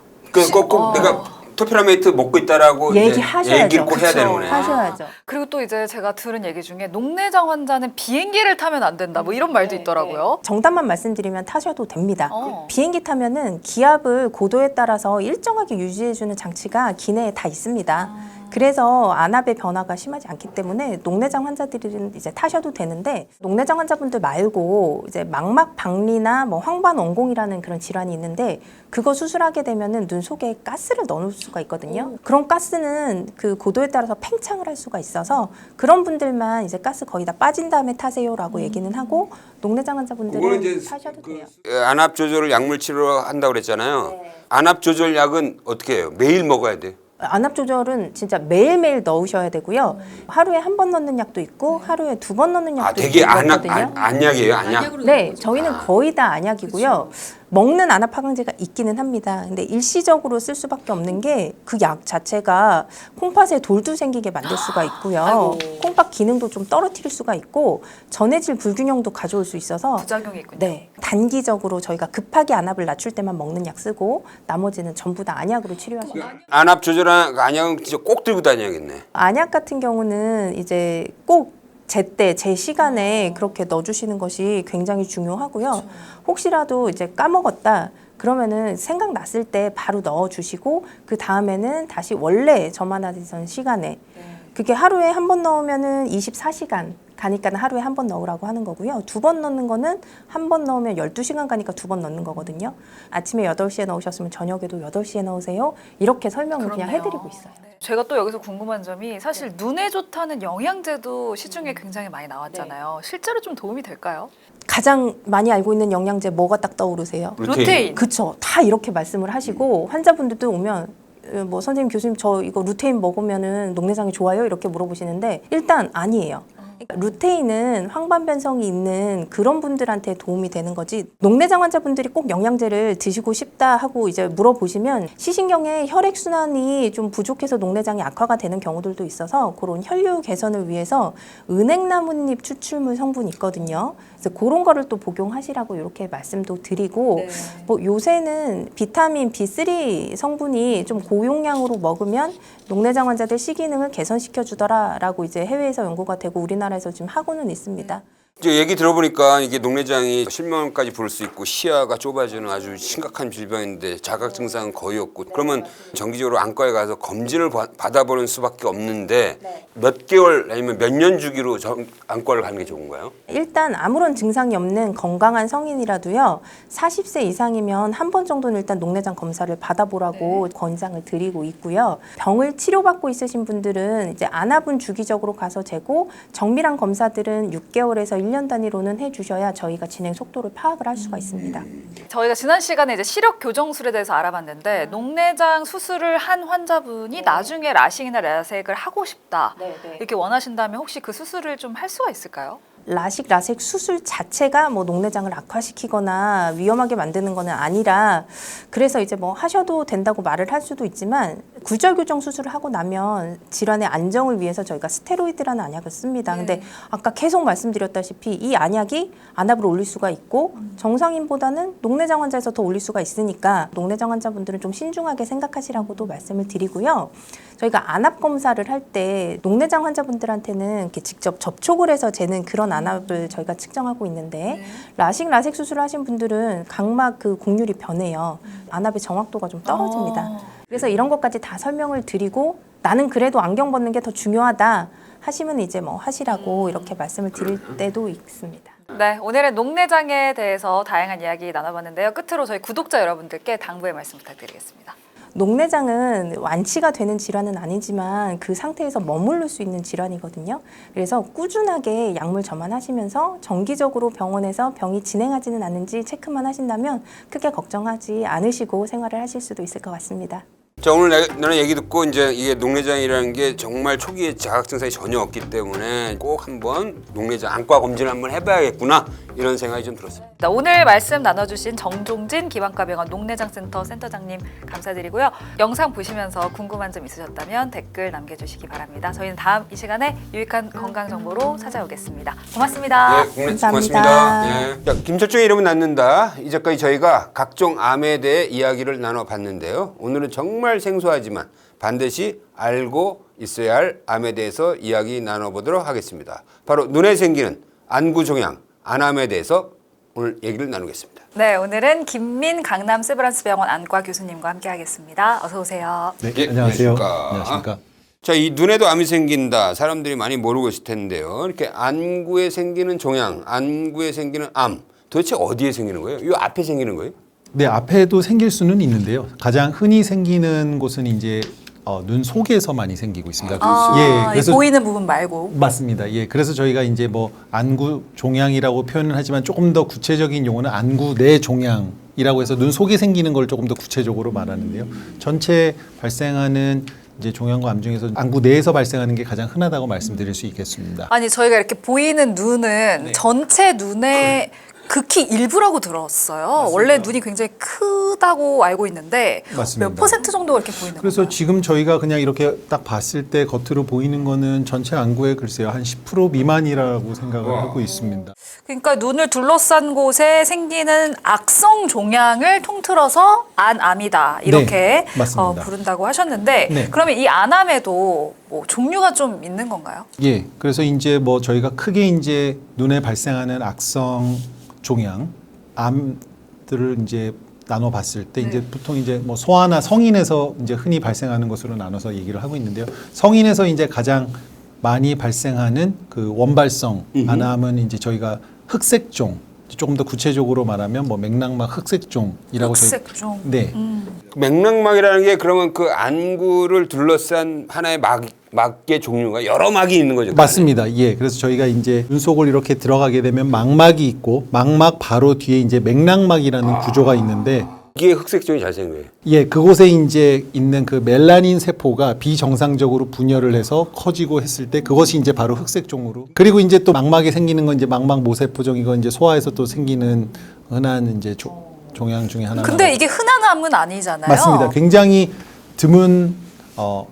꼭 내가 토피라메이트 먹고 있다라고 얘기하셔야죠. 얘기를 꼭 해야 그쵸. 되는 거네. 하셔야죠. 그리고 또 이제 제가 들은 얘기 중에 녹내장 환자는 비행기를 타면 안 된다 뭐 이런 말도 있더라고요. 정답만 말씀드리면 타셔도 됩니다. 어. 비행기 타면은 기압을 고도에 따라서 일정하게 유지해주는 장치가 기내에 다 있습니다. 그래서 안압의 변화가 심하지 않기 때문에 녹내장 환자들은 이제 타셔도 되는데 녹내장 환자분들 말고 이제 망막 박리나 뭐 황반원공이라는 그런 질환이 있는데 그거 수술하게 되면은 눈 속에 가스를 넣어놓을 수가 있거든요. 그런 가스는 그 고도에 따라서 팽창을 할 수가 있어서 그런 분들만 이제 가스 거의 다 빠진 다음에 타세요라고 얘기는 하고 녹내장 그거는 환자분들은 이제 타셔도 돼요. 안압 조절을 약물 치료로 한다고 그랬잖아요. 안압 조절 약은 어떻게 해요? 매일 먹어야 돼요? 안압 조절은 진짜 매일매일 넣으셔야 되고요. 하루에 한 번 넣는 약도 있고 하루에 2번 넣는 약도 되게 있거든요. 안약이에요, 안약? 네, 저희는 거의 다 안약이고요. 먹는 안압 하강제가 있기는 합니다. 근데 일시적으로 쓸 수밖에 없는 게 그 약 자체가 콩팥에 돌도 생기게 만들 수가 있고요. 아이고. 콩팥 기능도 좀 떨어뜨릴 수가 있고 전해질 불균형도 가져올 수 있어서 부작용이 있군요. 네, 단기적으로 저희가 급하게 안압을 낮출 때만 먹는 약 쓰고 나머지는 전부 다 안약으로 치료하시면 돼요. 안압 조절한 안약은 진짜 꼭 들고 다녀야겠네. 안약 같은 경우는 이제 꼭 제때, 제 시간에 그렇게 넣어주시는 것이 굉장히 중요하고요. 혹시라도 이제 까먹었다. 그러면은 생각났을 때 바로 넣어주시고 그 다음에는 다시 원래 저만 하던 시간에 그게 하루에 한 번 넣으면은 24시간 가니까 하루에 한 번 넣으라고 하는 거고요. 2번 넣는 거는 한 번 넣으면 12시간 가니까 2번 넣는 거거든요. 아침에 8시에 넣으셨으면 저녁에도 8시에 넣으세요. 이렇게 설명을 그냥 그렇네요. 해드리고 있어요. 제가 또 여기서 궁금한 점이 사실 눈에 좋다는 영양제도 시중에 굉장히 많이 나왔잖아요. 실제로 좀 도움이 될까요? 가장 많이 알고 있는 영양제 뭐가 딱 떠오르세요? 루테인. 그쵸. 다 이렇게 말씀을 하시고 환자분들도 오면 뭐 선생님 교수님 저 이거 루테인 먹으면은 녹내장이 좋아요? 이렇게 물어보시는데 일단 아니에요. 루테인은 황반변성이 있는 그런 분들한테 도움이 되는 거지 녹내장 환자분들이 꼭 영양제를 드시고 싶다 하고 이제 물어보시면 시신경의 혈액순환이 좀 부족해서 녹내장이 악화가 되는 경우들도 있어서 그런 혈류 개선을 위해서 은행나뭇잎 추출물 성분이 있거든요. 그래서 그런 거를 또 복용하시라고 이렇게 말씀도 드리고 뭐 요새는 비타민 B3 성분이 좀 고용량으로 먹으면 녹내장 환자들 시기능을 개선시켜 주더라라고 이제 해외에서 연구가 되고 우리나라에서 지금 하고는 있습니다. 이제 얘기 들어보니까 이게 녹내장이 실명까지 부를 수 있고 시야가 좁아지는 아주 심각한 질병인데 자각 증상은 거의 없고 그러면 정기적으로 안과에 가서 검진을 받아보는 수밖에 없는데 몇 개월 아니면 몇 년 주기로 안과를 가는 게 좋은가요? 일단 아무런 증상이 없는 건강한 성인이라도요 40세 이상이면 한 번 정도는 일단 녹내장 검사를 받아보라고 권장을 드리고 있고요. 병을 치료받고 있으신 분들은 이제 안압은 주기적으로 가서 재고 정밀한 검사들은 6개월에서 1년 단위로는 해주셔야 저희가 진행 속도를 파악을 할 수가 있습니다. 저희가 지난 시간에 이제 시력 교정술에 대해서 알아봤는데 녹내장 수술을 한 환자분이 나중에 라식이나 라섹을 하고 싶다 이렇게 원하신다면 혹시 그 수술을 좀 할 수가 있을까요? 라식, 라섹 수술 자체가 뭐 녹내장을 악화시키거나 위험하게 만드는 거는 아니라 그래서 이제 뭐 하셔도 된다고 말을 할 수도 있지만 굴절 교정 수술을 하고 나면 질환의 안정을 위해서 저희가 스테로이드라는 안약을 씁니다. 근데 아까 계속 말씀드렸다시피 이 안약이 안압을 올릴 수가 있고 정상인보다는 녹내장 환자에서 더 올릴 수가 있으니까 녹내장 환자분들은 좀 신중하게 생각하시라고도 말씀을 드리고요. 저희가 안압 검사를 할 때 녹내장 환자분들한테는 이렇게 직접 접촉을 해서 재는 그런 안압을 저희가 측정하고 있는데 라식, 라섹 수술을 하신 분들은 각막 그 곡률이 변해요. 안압의 정확도가 좀 떨어집니다. 그래서 이런 것까지 다 설명을 드리고 나는 그래도 안경 벗는 게 더 중요하다 하시면 이제 뭐 하시라고 이렇게 말씀을 드릴 때도 있습니다. 네, 오늘은 녹내장에 대해서 다양한 이야기 나눠봤는데요. 끝으로 저희 구독자 여러분들께 당부의 말씀 부탁드리겠습니다. 녹내장은 완치가 되는 질환은 아니지만 그 상태에서 머무를 수 있는 질환이거든요. 그래서 꾸준하게 약물 저만하시면서 정기적으로 병원에서 병이 진행하지는 않는지 체크만 하신다면 크게 걱정하지 않으시고 생활을 하실 수도 있을 것 같습니다. 자, 오늘 나는 얘기 듣고 이제 이게 녹내장이라는 게 정말 초기에 자각 증상이 전혀 없기 때문에 꼭 한번 녹내장 안과 검진을 한번 해봐야겠구나 이런 생각이 좀 들었습니다. 자, 오늘 말씀 나눠주신 정종진 기방과병원 녹내장센터 센터장님 감사드리고요. 영상 보시면서 궁금한 점 있으셨다면 댓글 남겨주시기 바랍니다. 저희는 다음 이 시간에 유익한 건강 정보로 찾아오겠습니다. 고맙습니다. 네, 감사합니다. 고맙습니다. 예. 자, 김철중의 이름은 낳는다. 이제까지 저희가 각종 암에 대해 이야기를 나눠봤는데요. 오늘은 정말 생소하지만 반드시 알고 있어야 할 암에 대해서 이야기 나눠보도록 하겠습니다. 바로 눈에 생기는 안구종양, 안암에 대해서 오늘 얘기를 나누겠습니다. 네, 오늘은 김민 강남 세브란스 병원 안과 교수님과 함께하겠습니다. 어서 오세요. 네, 예, 안녕하세요. 안녕하십니까. 안녕하십니까. 자, 이 눈에도 암이 생긴다. 사람들이 많이 모르고 있을 텐데요. 이렇게 안구에 생기는 종양, 안구에 생기는 암, 도대체 어디에 생기는 거예요? 이 앞에 생기는 거예요? 네, 앞에도 생길 수는 있는데요. 가장 흔히 생기는 곳은 이제 눈 속에서 많이 생기고 있습니다. 이 보이는 부분 말고. 맞습니다. 예, 그래서 저희가 이제 뭐 안구 종양이라고 표현을 하지만 조금 더 구체적인 용어는 안구 내 종양이라고 해서 눈 속에 생기는 걸 조금 더 구체적으로 말하는데요. 전체 발생하는 이제 종양과 암 중에서 안구 내에서 발생하는 게 가장 흔하다고 말씀드릴 수 있겠습니다. 아니, 저희가 이렇게 보이는 눈은 전체 눈의 극히 일부라고 들었어요. 맞습니다. 원래 눈이 굉장히 크다고 알고 있는데 맞습니다. 몇 퍼센트 정도가 이렇게 보이는 그래서 건가요? 지금 저희가 그냥 이렇게 딱 봤을 때 겉으로 보이는 거는 전체 안구에 글쎄요 한 10% 미만이라고 생각을 하고 있습니다. 그러니까 눈을 둘러싼 곳에 생기는 악성 종양을 통틀어서 안암이다 이렇게 네, 맞습니다. 부른다고 하셨는데 네. 그러면 이 안암에도 뭐 종류가 좀 있는 건가요? 예, 그래서 이제 뭐 저희가 크게 이제 눈에 발생하는 악성 종양, 암들을 이제 나눠 봤을 때 이제 보통 이제 뭐 소아나 성인에서 이제 흔히 발생하는 것으로 나눠서 얘기를 하고 있는데요. 성인에서 이제 가장 많이 발생하는 그 원발성 안암은 이제 저희가 흑색종, 조금 더 구체적으로 말하면 뭐 맥락막 흑색종이라고 흑색종. 네. 맥락막이라는 게 그러면 그 안구를 둘러싼 하나의 막의 종류가 여러 막이 있는 거죠? 맞습니다. 예. 그래서 저희가 이제 눈 속을 이렇게 들어가게 되면 망막이 있고 망막 바로 뒤에 이제 맥락막이라는 구조가 있는데 이게 흑색종이 잘 생긴 거예요. 예, 그곳에 이제 있는 그 멜라닌 세포가 비정상적으로 분열을 해서 커지고 했을 때 그것이 이제 바로 흑색종으로. 그리고 이제 또 망막에 생기는 건 이제 망막 모세포종 이건 이제 소아에서 또 생기는 흔한 이제 종양 중에 하나가. 근데 이게 흔한 암은 아니잖아요. 맞습니다. 굉장히 드문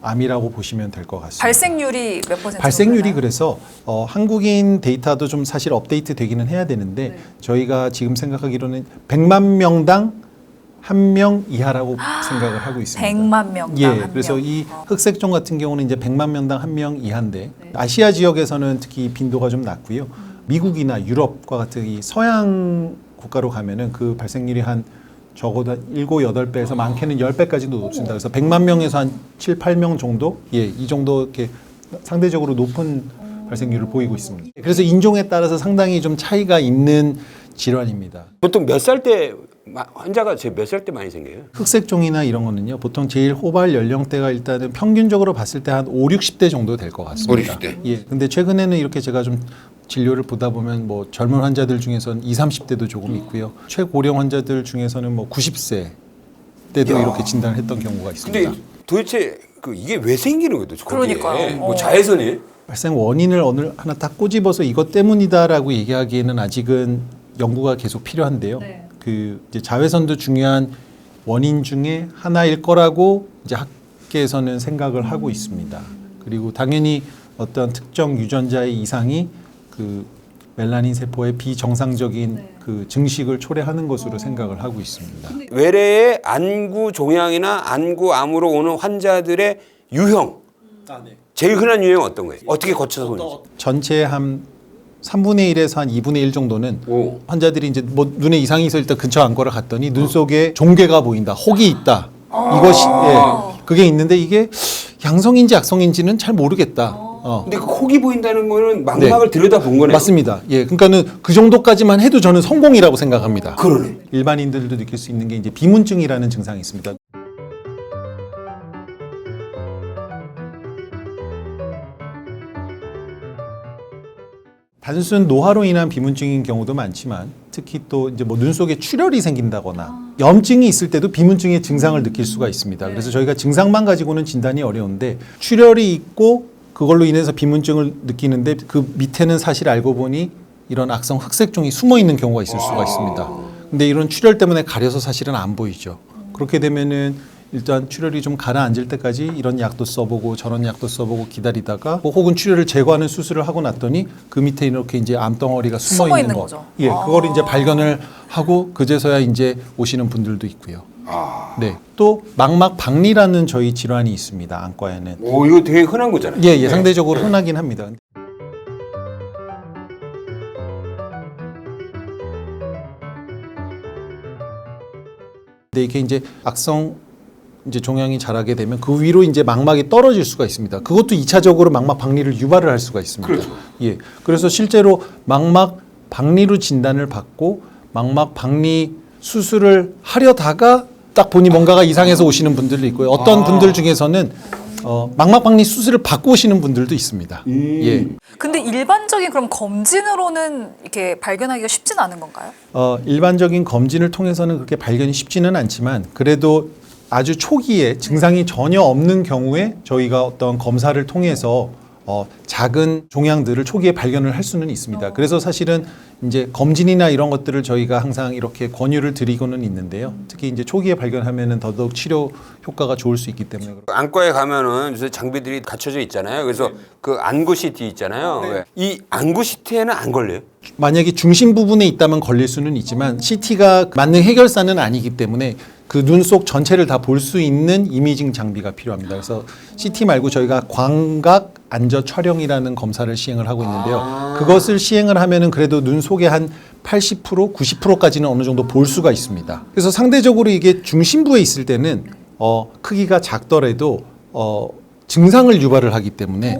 암이라고 보시면 될 것 같습니다. 발생률이 몇 퍼센트? 발생률이 정도나요? 그래서 한국인 데이터도 좀 사실 업데이트 되기는 해야 되는데 저희가 지금 생각하기로는 100만 명당 1명 이하라고 생각을 하고 있습니다. 100만 명당 예, 한 명. 그래서 이 흑색종 같은 경우는 이제 100만 명당 1명 이하인데 아시아 지역에서는 특히 빈도가 좀 낮고요. 미국이나 유럽과 같은 이 서양 국가로 가면은 그 발생률이 한 적어도 7, 8배에서 많게는 10배까지도 높습니다. 그래서 100만 명에서 한 7, 8명 정도? 예, 이 정도 이렇게 상대적으로 높은 발생률을 보이고 있습니다. 그래서 인종에 따라서 상당히 좀 차이가 있는 질환입니다. 보통 몇 살 때 환자가 몇 살 때 많이 생겨요? 흑색종이나 이런 거는요. 보통 제일 호발 연령대가 일단은 평균적으로 봤을 때 한 5, 60대 정도 될 것 같습니다. 5, 60대. 예. 근데 최근에는 이렇게 제가 좀 진료를 보다 보면 뭐 젊은 환자들 중에서는 20, 30대도 조금 있고요. 최고령 환자들 중에서는 뭐 90세 때도 이렇게 진단을 했던 경우가 있습니다. 근데 도대체 이게 왜 생기는 거죠? 그러니까요. 뭐 자외선이? 발생 원인을 어느 하나 딱 꼬집어서 이것 때문이다라고 얘기하기에는 아직은 연구가 계속 필요한데요. 그 이제 자외선도 중요한 원인 중에 하나일 거라고 이제 학계에서는 생각을 하고 있습니다. 그리고 당연히 어떤 특정 유전자의 이상이 그 멜라닌 세포의 비정상적인 그 증식을 초래하는 것으로 생각을 하고 있습니다. 외래의 안구 종양이나 안구암으로 오는 환자들의 유형. 제일 흔한 유형은 어떤 거예요? 어떻게 거쳐서 오는지? 전체 한 3분의 1에서 한 2분의 1 정도는 오. 환자들이 이제 뭐 눈에 이상이 있어 일단 근처 안과를 갔더니 눈 속에 종괴가 보인다, 혹이 있다. 이것이 그게 있는데 이게 양성인지 악성인지는 잘 모르겠다. 근데 그 혹이 보인다는 거는 망막을 들여다 본 거네요. 맞습니다. 예, 그러니까는 그 정도까지만 해도 저는 성공이라고 생각합니다. 그러네. 일반인들도 느낄 수 있는 게 이제 비문증이라는 증상이 있습니다. 단순 노화로 인한 비문증인 경우도 많지만 특히 또 이제 뭐 눈 속에 출혈이 생긴다거나 염증이 있을 때도 비문증의 증상을 느낄 수가 있습니다. 그래서 저희가 증상만 가지고는 진단이 어려운데 출혈이 있고 그걸로 인해서 비문증을 느끼는데 그 밑에는 사실 알고 보니 이런 악성 흑색종이 숨어 있는 경우가 있을 수가 있습니다. 근데 이런 출혈 때문에 가려서 사실은 안 보이죠. 그렇게 되면은 일단 출혈이 좀 가라앉을 때까지 이런 약도 써보고 저런 약도 써보고 기다리다가 뭐 혹은 출혈을 제거하는 수술을 하고 났더니 그 밑에 이렇게 이제 암덩어리가 숨어 있는 거. 거죠. 예, 그걸 이제 발견을 하고 그제서야 이제 오시는 분들도 있고요. 네, 또 망막 박리라는 저희 질환이 있습니다. 안과에는. 오, 이거 되게 흔한 거잖아요. 예, 예, 상대적으로 흔하긴 합니다. 근데 이게 이제 악성 이제 종양이 자라게 되면 그 위로 이제 망막이 떨어질 수가 있습니다. 그것도 2차적으로 망막 박리를 유발을 할 수가 있습니다. 그렇죠. 예. 그래서 실제로 망막 박리로 진단을 받고 망막 박리 수술을 하려다가 딱 보니 뭔가가 이상해서 오시는 분들도 있고요. 어떤 분들 중에서는 망막 박리 수술을 받고 오시는 분들도 있습니다. 예. 근데 일반적인 그럼 검진으로는 이렇게 발견하기가 쉽진 않은 건가요? 일반적인 검진을 통해서는 그렇게 발견이 쉽지는 않지만 그래도 아주 초기에 증상이 전혀 없는 경우에 저희가 어떤 검사를 통해서 작은 종양들을 초기에 발견을 할 수는 있습니다. 그래서 사실은 이제 검진이나 이런 것들을 저희가 항상 이렇게 권유를 드리고는 있는데요. 특히 이제 초기에 발견하면은 더더욱 치료 효과가 좋을 수 있기 때문에. 안과에 가면은 요새 장비들이 갖춰져 있잖아요. 그래서 그 안구 CT 있잖아요. 왜? 이 안구 CT에는 안 걸려요? 만약에 중심 부분에 있다면 걸릴 수는 있지만 CT가 만능 해결사는 아니기 때문에 그 눈 속 전체를 다 볼 수 있는 이미징 장비가 필요합니다. 그래서 CT 말고 저희가 광각 안저 촬영이라는 검사를 시행을 하고 있는데요. 그것을 시행을 하면은 그래도 눈 속에 한 80%, 90%까지는 어느 정도 볼 수가 있습니다. 그래서 상대적으로 이게 중심부에 있을 때는 크기가 작더라도 증상을 유발을 하기 때문에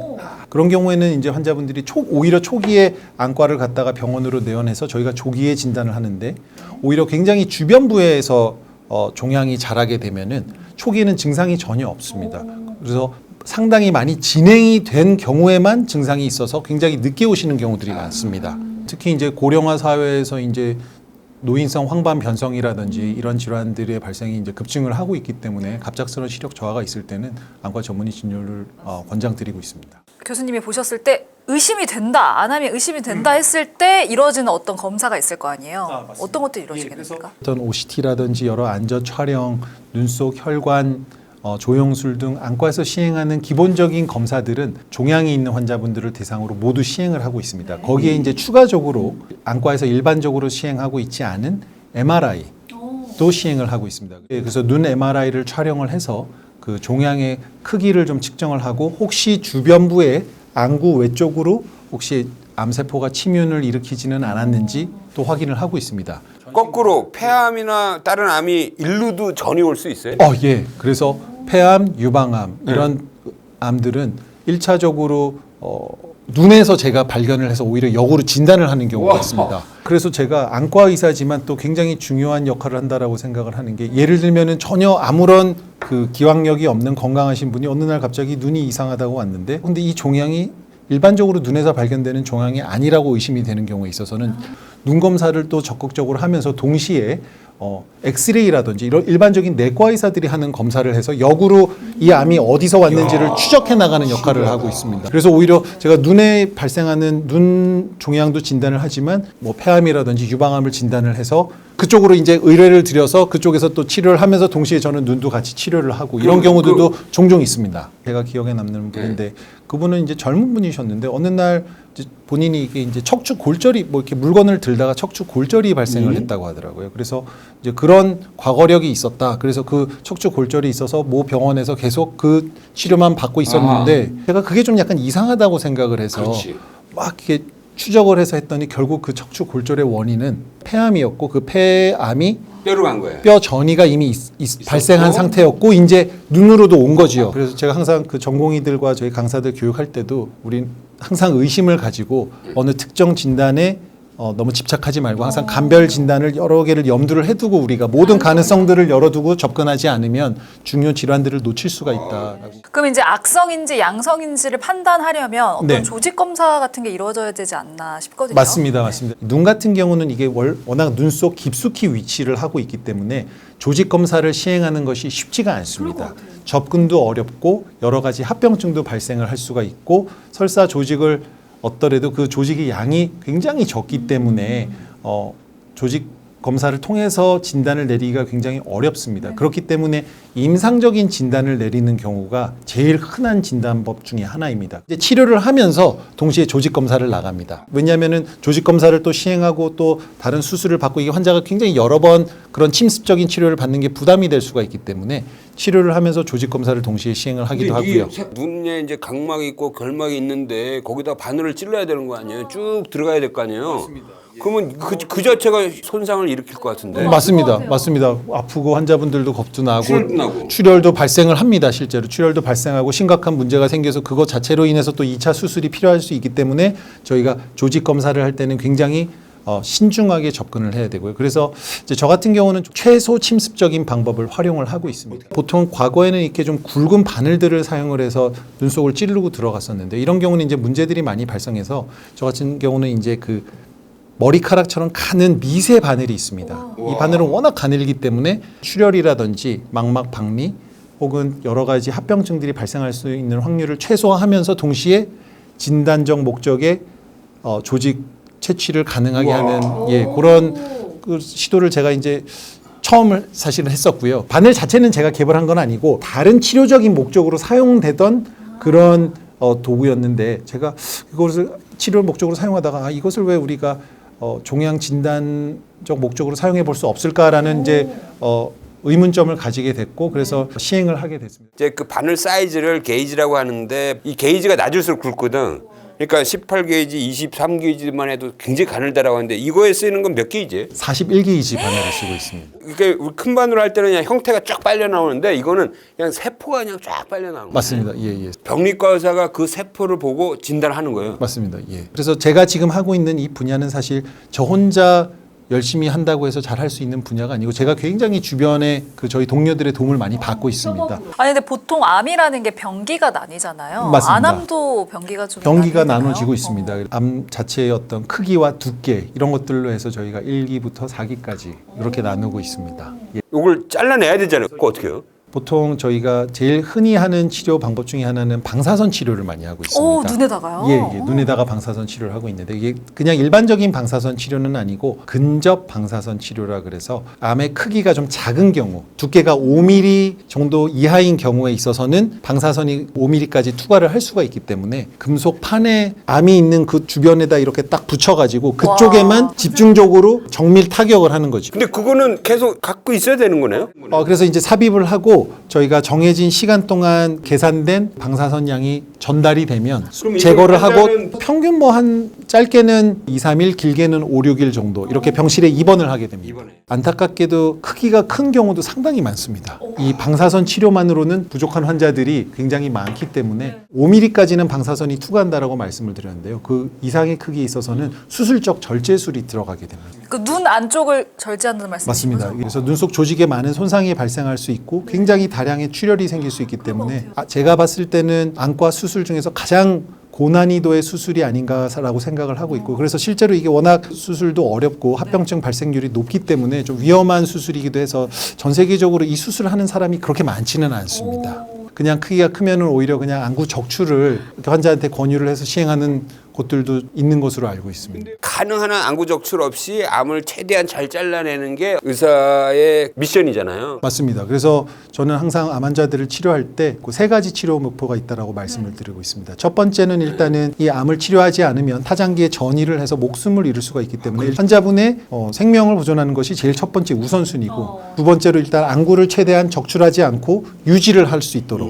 그런 경우에는 이제 환자분들이 오히려 초기에 안과를 갔다가 병원으로 내원해서 저희가 조기에 진단을 하는데 오히려 굉장히 주변부에서 종양이 자라게 되면은 초기에는 증상이 전혀 없습니다. 그래서 상당히 많이 진행이 된 경우에만 증상이 있어서 굉장히 늦게 오시는 경우들이 많습니다. 특히 이제 고령화 사회에서 이제 노인성 황반 변성이라든지 이런 질환들의 발생이 이제 급증을 하고 있기 때문에 갑작스러운 시력 저하가 있을 때는 안과 전문의 진료를 권장드리고 있습니다. 교수님이 보셨을 때 의심이 된다, 안 하면 의심이 된다 했을 때 이루어지는 어떤 검사가 있을 거 아니에요? 어떤 것들이 이루어지게 됩니까? 어떤 OCT라든지 여러 안저 촬영, 눈 속 혈관, 조영술 등 안과에서 시행하는 기본적인 검사들은 종양이 있는 환자분들을 대상으로 모두 시행을 하고 있습니다. 거기에 이제 추가적으로 안과에서 일반적으로 시행하고 있지 않은 MRI도 시행을 하고 있습니다. 그래서 눈 MRI를 촬영을 해서 그 종양의 크기를 좀 측정을 하고 혹시 주변부에 안구 외쪽으로 혹시 암세포가 침윤을 일으키지는 않았는지 또 확인을 하고 있습니다. 거꾸로 폐암이나 다른 암이 일루도 전이 올 수 있어요? 예. 그래서 폐암, 유방암 이런 암들은 1차적으로 눈에서 제가 발견을 해서 오히려 역으로 진단을 하는 경우가 있습니다. 그래서 제가 안과 의사지만 또 굉장히 중요한 역할을 한다라고 생각을 하는 게 예를 들면은 전혀 아무런 그 기왕력이 없는 건강하신 분이 어느 날 갑자기 눈이 이상하다고 왔는데 근데 이 종양이 일반적으로 눈에서 발견되는 종양이 아니라고 의심이 되는 경우에 있어서는 눈 검사를 또 적극적으로 하면서 동시에 엑스레이라든지 이런 일반적인 내과 의사들이 하는 검사를 해서 역으로 이 암이 어디서 왔는지를 추적해 나가는 역할을 하고 있습니다. 그래서 오히려 제가 눈에 발생하는 눈 종양도 진단을 하지만 뭐 폐암이라든지 유방암을 진단을 해서 그쪽으로 이제 의뢰를 드려서 그쪽에서 또 치료를 하면서 동시에 저는 눈도 같이 치료를 하고 이런 경우들도 종종 있습니다. 제가 기억에 남는 분인데 그분은 이제 젊은 분이셨는데 어느 날 이제 본인이 이게 이제 척추 골절이 뭐 이렇게 물건을 들다가 척추 골절이 발생을 했다고 하더라고요. 그래서 이제 그런 과거력이 있었다. 그래서 그 척추 골절이 있어서 모 병원에서 계속 그 치료만 받고 있었는데 제가 그게 좀 약간 이상하다고 생각을 해서 막 이렇게 추적을 해서 했더니 결국 그 척추 골절의 원인은 폐암이었고 그 폐암이 뼈로 간 거예요. 뼈 전이가 이미 발생한 상태였고 이제 눈으로도 온 거지요. 그래서 제가 항상 그 전공의들과 저희 강사들 교육할 때도 우린 항상 의심을 가지고 어느 특정 진단에 너무 집착하지 말고 항상 간별 진단을 여러 개를 염두를 해두고 우리가 모든 가능성들을 열어두고 접근하지 않으면 중요 질환들을 놓칠 수가 있다라고. 그럼 이제 악성인지 양성인지를 판단하려면 어떤 네. 조직 검사 같은 게 이루어져야 되지 않나 싶거든요. 맞습니다, 맞습니다. 눈 같은 경우는 이게 워낙 눈 속 깊숙이 위치를 하고 있기 때문에 조직 검사를 시행하는 것이 쉽지가 않습니다. 접근도 어렵고 여러 가지 합병증도 발생을 할 수가 있고 설사 조직을 얻더라도 그 조직의 양이 굉장히 적기 때문에 조직 검사를 통해서 진단을 내리기가 굉장히 어렵습니다. 그렇기 때문에 임상적인 진단을 내리는 경우가 제일 흔한 진단법 중에 하나입니다. 이제 치료를 하면서 동시에 조직 검사를 나갑니다. 왜냐하면은 조직 검사를 또 시행하고 또 다른 수술을 받고 이 환자가 굉장히 여러 번 그런 침습적인 치료를 받는 게 부담이 될 수가 있기 때문에 치료를 하면서 조직 검사를 동시에 시행을 하기도 하고요. 눈에 이제 각막이 있고 결막이 있는데 거기다 바늘을 찔러야 되는 거 아니에요? 쭉 들어가야 될 거 아니에요? 맞습니다. 그러면 그 자체가 손상을 일으킬 것 같은데. 맞습니다. 맞습니다. 아프고 환자분들도 겁도 나고 출혈도 나고. 출혈도 발생을 합니다. 실제로 출혈도 발생하고 심각한 문제가 생겨서 그것 자체로 인해서 또 2차 수술이 필요할 수 있기 때문에 저희가 조직 검사를 할 때는 굉장히 신중하게 접근을 해야 되고요. 그래서 이제 저 같은 경우는 최소 침습적인 방법을 활용을 하고 있습니다. 보통 과거에는 이렇게 좀 굵은 바늘들을 사용을 해서 눈 속을 찌르고 들어갔었는데 이런 경우는 이제 문제들이 많이 발생해서 저 같은 경우는 이제 그 머리카락처럼 가는 미세 바늘이 있습니다. 이 바늘은 워낙 가늘기 때문에 출혈이라든지 망막 박리 혹은 여러 가지 합병증들이 발생할 수 있는 확률을 최소화하면서 동시에 진단적 목적의 조직 채취를 가능하게 하는 그런 그 시도를 제가 이제 처음을 사실은 했었고요. 바늘 자체는 제가 개발한 건 아니고 다른 치료적인 목적으로 사용되던 그런 도구였는데 제가 이것을 치료 목적으로 사용하다가 이것을 왜 우리가 종양 진단적 목적으로 사용해 볼 수 없을까라는 이제 의문점을 가지게 됐고 그래서 시행을 하게 됐습니다. 이제 그 바늘 사이즈를 게이지라고 하는데 이 게이지가 낮을수록 굵거든. 그러니까 18게이지, 23게이지만 해도 굉장히 가늘다라고 하는데 이거에 쓰이는 건 몇 게이지? 41게이지 바늘을 쓰고 있습니다. 이게 큰 바늘 할 때는 그냥 형태가 쫙 빨려 나오는데 이거는 그냥 세포가 그냥 쫙 빨려 나오는 거예요. 맞습니다. 예. 병리과 의사가 그 세포를 보고 진단을 하는 거예요. 맞습니다. 예. 그래서 제가 지금 하고 있는 이 분야는 사실 저 혼자 열심히 한다고 해서 잘 할 수 있는 분야가 아니고 제가 굉장히 주변에 그 저희 동료들의 도움을 많이 받고 있습니다. 아니 근데 보통 암이라는 게 병기가 나뉘잖아요. 맞습니다. 안암도 병기가 좀 병기가 나뉘나요? 나눠지고 있습니다. 암 자체의 어떤 크기와 두께 이런 것들로 해서 저희가 1기부터 4기까지 이렇게 나누고 있습니다. 예. 이걸 잘라내야 되잖아요. 그거 어떻게 해요? 보통 저희가 제일 흔히 하는 치료 방법 중에 하나는 방사선 치료를 많이 하고 있습니다. 오, 눈에다가요? 예, 눈에다가 방사선 치료를 하고 있는데 이게 그냥 일반적인 방사선 치료는 아니고 근접 방사선 치료라 그래서 암의 크기가 좀 작은 경우, 두께가 5mm 정도 이하인 경우에 있어서는 방사선이 5mm까지 투과를 할 수가 있기 때문에 금속 판에 암이 있는 그 주변에다 이렇게 딱 붙여가지고 그쪽에만 집중적으로 정밀 타격을 하는 거죠. 근데 그거는 계속 갖고 있어야 되는 거네요? 그래서 이제 삽입을 하고 저희가 정해진 시간 동안 계산된 방사선 양이 전달이 되면 제거를 하고 평균 뭐 한 짧게는 2, 3일 길게는 5, 6일 정도 이렇게 병실에 입원을 하게 됩니다. 안타깝게도 크기가 큰 경우도 상당히 많습니다. 이 방사선 치료만으로는 부족한 환자들이 굉장히 많기 때문에 5mm까지는 방사선이 투과한다라고 말씀을 드렸는데요. 그 이상의 크기에 있어서는 수술적 절제술이 들어가게 됩니다. 그 눈 안쪽을 절제한다는 말씀이신 맞습니다. 거죠? 그래서 눈 속 조직에 많은 손상이 발생할 수 있고 굉장히 다량의 출혈이 생길 수 있기 때문에 제가 봤을 때는 안과 수술 중에서 가장 고난이도의 수술이 아닌가라고 생각을 하고 있고 그래서 실제로 이게 워낙 수술도 어렵고 합병증 발생률이 높기 때문에 좀 위험한 수술이기도 해서 전 세계적으로 이 수술을 하는 사람이 그렇게 많지는 않습니다. 그냥 크기가 크면은 오히려 그냥 안구 적출을 환자한테 권유를 해서 시행하는 곳들도 있는 것으로 알고 있습니다. 가능한 한 안구 적출 없이 암을 최대한 잘 잘라내는 게 의사의 미션이잖아요. 맞습니다. 그래서 저는 항상 암 환자들을 치료할 때 그 세 가지 치료 목표가 있다라고 말씀을 드리고 있습니다. 첫 번째는 일단은 이 암을 치료하지 않으면 타장기에 전이를 해서 목숨을 잃을 수가 있기 때문에 환자분의 생명을 보존하는 것이 제일 첫 번째 우선순위고 두 번째로 일단 안구를 최대한 적출하지 않고 유지를 할 수 있도록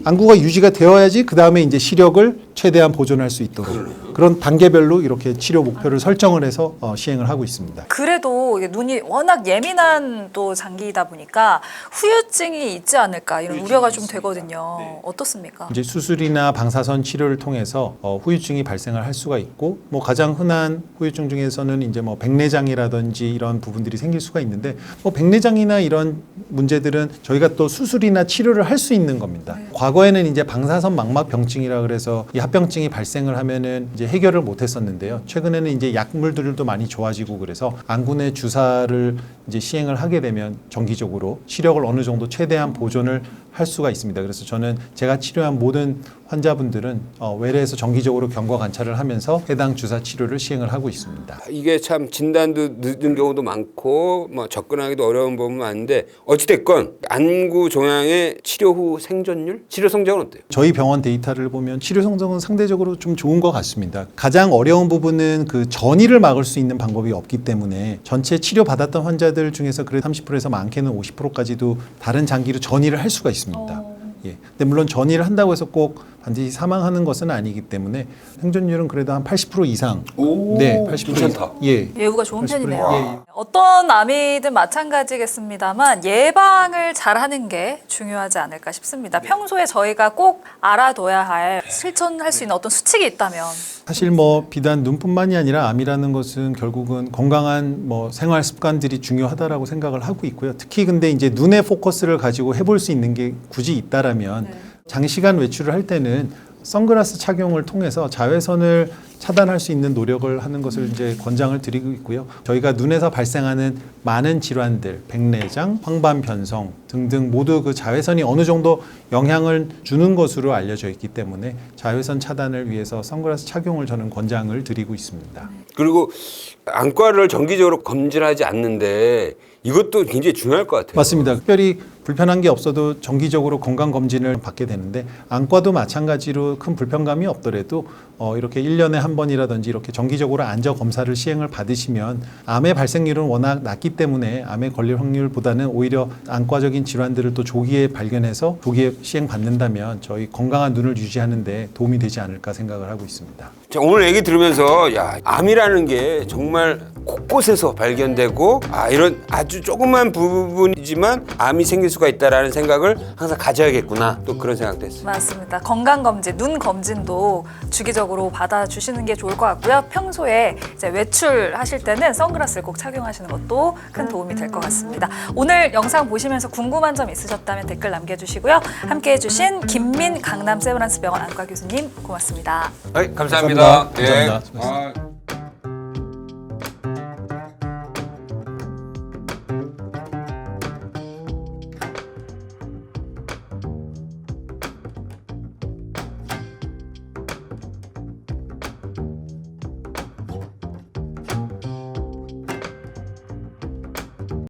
안구가 유지가 되어야지 그 다음에 이제 시력을 최대한 보존할 수 있도록 그런 단계별로 이렇게 치료 목표를 설정을 해서 시행을 하고 있습니다. 그래도 이게 눈이 워낙 예민한 또 장기이다 보니까 후유증이 있지 않을까 이런 우려가 좀 되거든요. 어떻습니까? 이제 수술이나 방사선 치료를 통해서 후유증이 발생을 할 수가 있고 뭐 가장 흔한 후유증 중에서는 이제 뭐 백내장이라든지 이런 부분들이 생길 수가 있는데 뭐 백내장이나 이런 문제들은 저희가 또 수술이나 치료를 할 수 있는 겁니다. 과거에는 이제 방사선 망막 병증이라 그래서 이 합병증이 발생을 하면은 이제 해결을 못 했었는데요. 최근에는 이제 약물들도 많이 좋아지고 그래서 안구 내 주사를 이제 시행을 하게 되면 정기적으로 시력을 어느 정도 최대한 보존을 할 수가 있습니다. 그래서 저는 제가 치료한 모든 환자분들은 외래에서 정기적으로 경과 관찰을 하면서 해당 주사 치료를 시행을 하고 있습니다. 이게 참 진단도 늦은 경우도 많고 뭐 접근하기도 어려운 부분은 많은데 어찌됐건 안구 종양의 치료 후 생존율, 치료 성적은 어때요? 저희 병원 데이터를 보면 치료 성적은 상대적으로 좀 좋은 것 같습니다. 가장 어려운 부분은 그 전이를 막을 수 있는 방법이 없기 때문에 전체 치료 받았던 환자들 중에서 그래도 30%에서 많게는 50%까지도 다른 장기로 전이를 할 수가 있습니다. 예. 근데 물론 전이를 한다고 해서 꼭 반드시 사망하는 것은 아니기 때문에 생존율은 그래도 한 80% 이상. 네, 80% 괜찮다. 예. 예후가 좋은 80% 편이네요. 예. 어떤 암이든 마찬가지겠습니다만 예방을 잘하는 게 중요하지 않을까 싶습니다. 평소에 저희가 꼭 알아둬야 할 실천할 수 있는 어떤 수칙이 있다면 사실 뭐 비단 눈뿐만이 아니라 암이라는 것은 결국은 건강한 뭐 생활 습관들이 중요하다라고 생각을 하고 있고요. 특히 근데 이제 눈의 포커스를 가지고 해볼 수 있는 게 굳이 있다라면 장시간 외출을 할 때는 선글라스 착용을 통해서 자외선을 차단할 수 있는 노력을 하는 것을 이제 권장을 드리고 있고요. 저희가 눈에서 발생하는 많은 질환들, 백내장, 황반 변성 등등 모두 그 자외선이 어느 정도 영향을 주는 것으로 알려져 있기 때문에 자외선 차단을 위해서 선글라스 착용을 저는 권장을 드리고 있습니다. 그리고 안과를 정기적으로 검진하지 않는데 이것도 굉장히 중요할 것 같아요. 맞습니다. 특별히 불편한 게 없어도 정기적으로 건강검진을 받게 되는데 안과도 마찬가지로 큰 불편감이 없더라도 이렇게 1년에 한 번이라든지 이렇게 정기적으로 안저 검사를 시행을 받으시면 암의 발생률은 워낙 낮기 때문에 암에 걸릴 확률보다는 오히려 안과적인 질환들을 또 조기에 발견해서 조기에 시행받는다면 저희 건강한 눈을 유지하는 데 도움이 되지 않을까 생각을 하고 있습니다. 자, 오늘 얘기 들으면서 야, 암이라는 게 정말 곳곳에서 발견되고 이런 아주 조그만 부분이지만 암이 생길 수가 있다라는 생각을 항상 가져야겠구나 또 그런 생각도 했어요. 맞습니다. 건강검진, 눈 검진도 주기적으로 받아주시는 게 좋을 것 같고요. 평소에 이제 외출하실 때는 선글라스를 꼭 착용하시는 것도 큰 도움이 될 것 같습니다. 오늘 영상 보시면서 궁금한 점 있으셨다면 댓글 남겨주시고요. 함께해 주신 김민 강남 세브란스 병원 안과 교수님 고맙습니다. 감사합니다. 감사합니다. 예. 수고하셨습니다.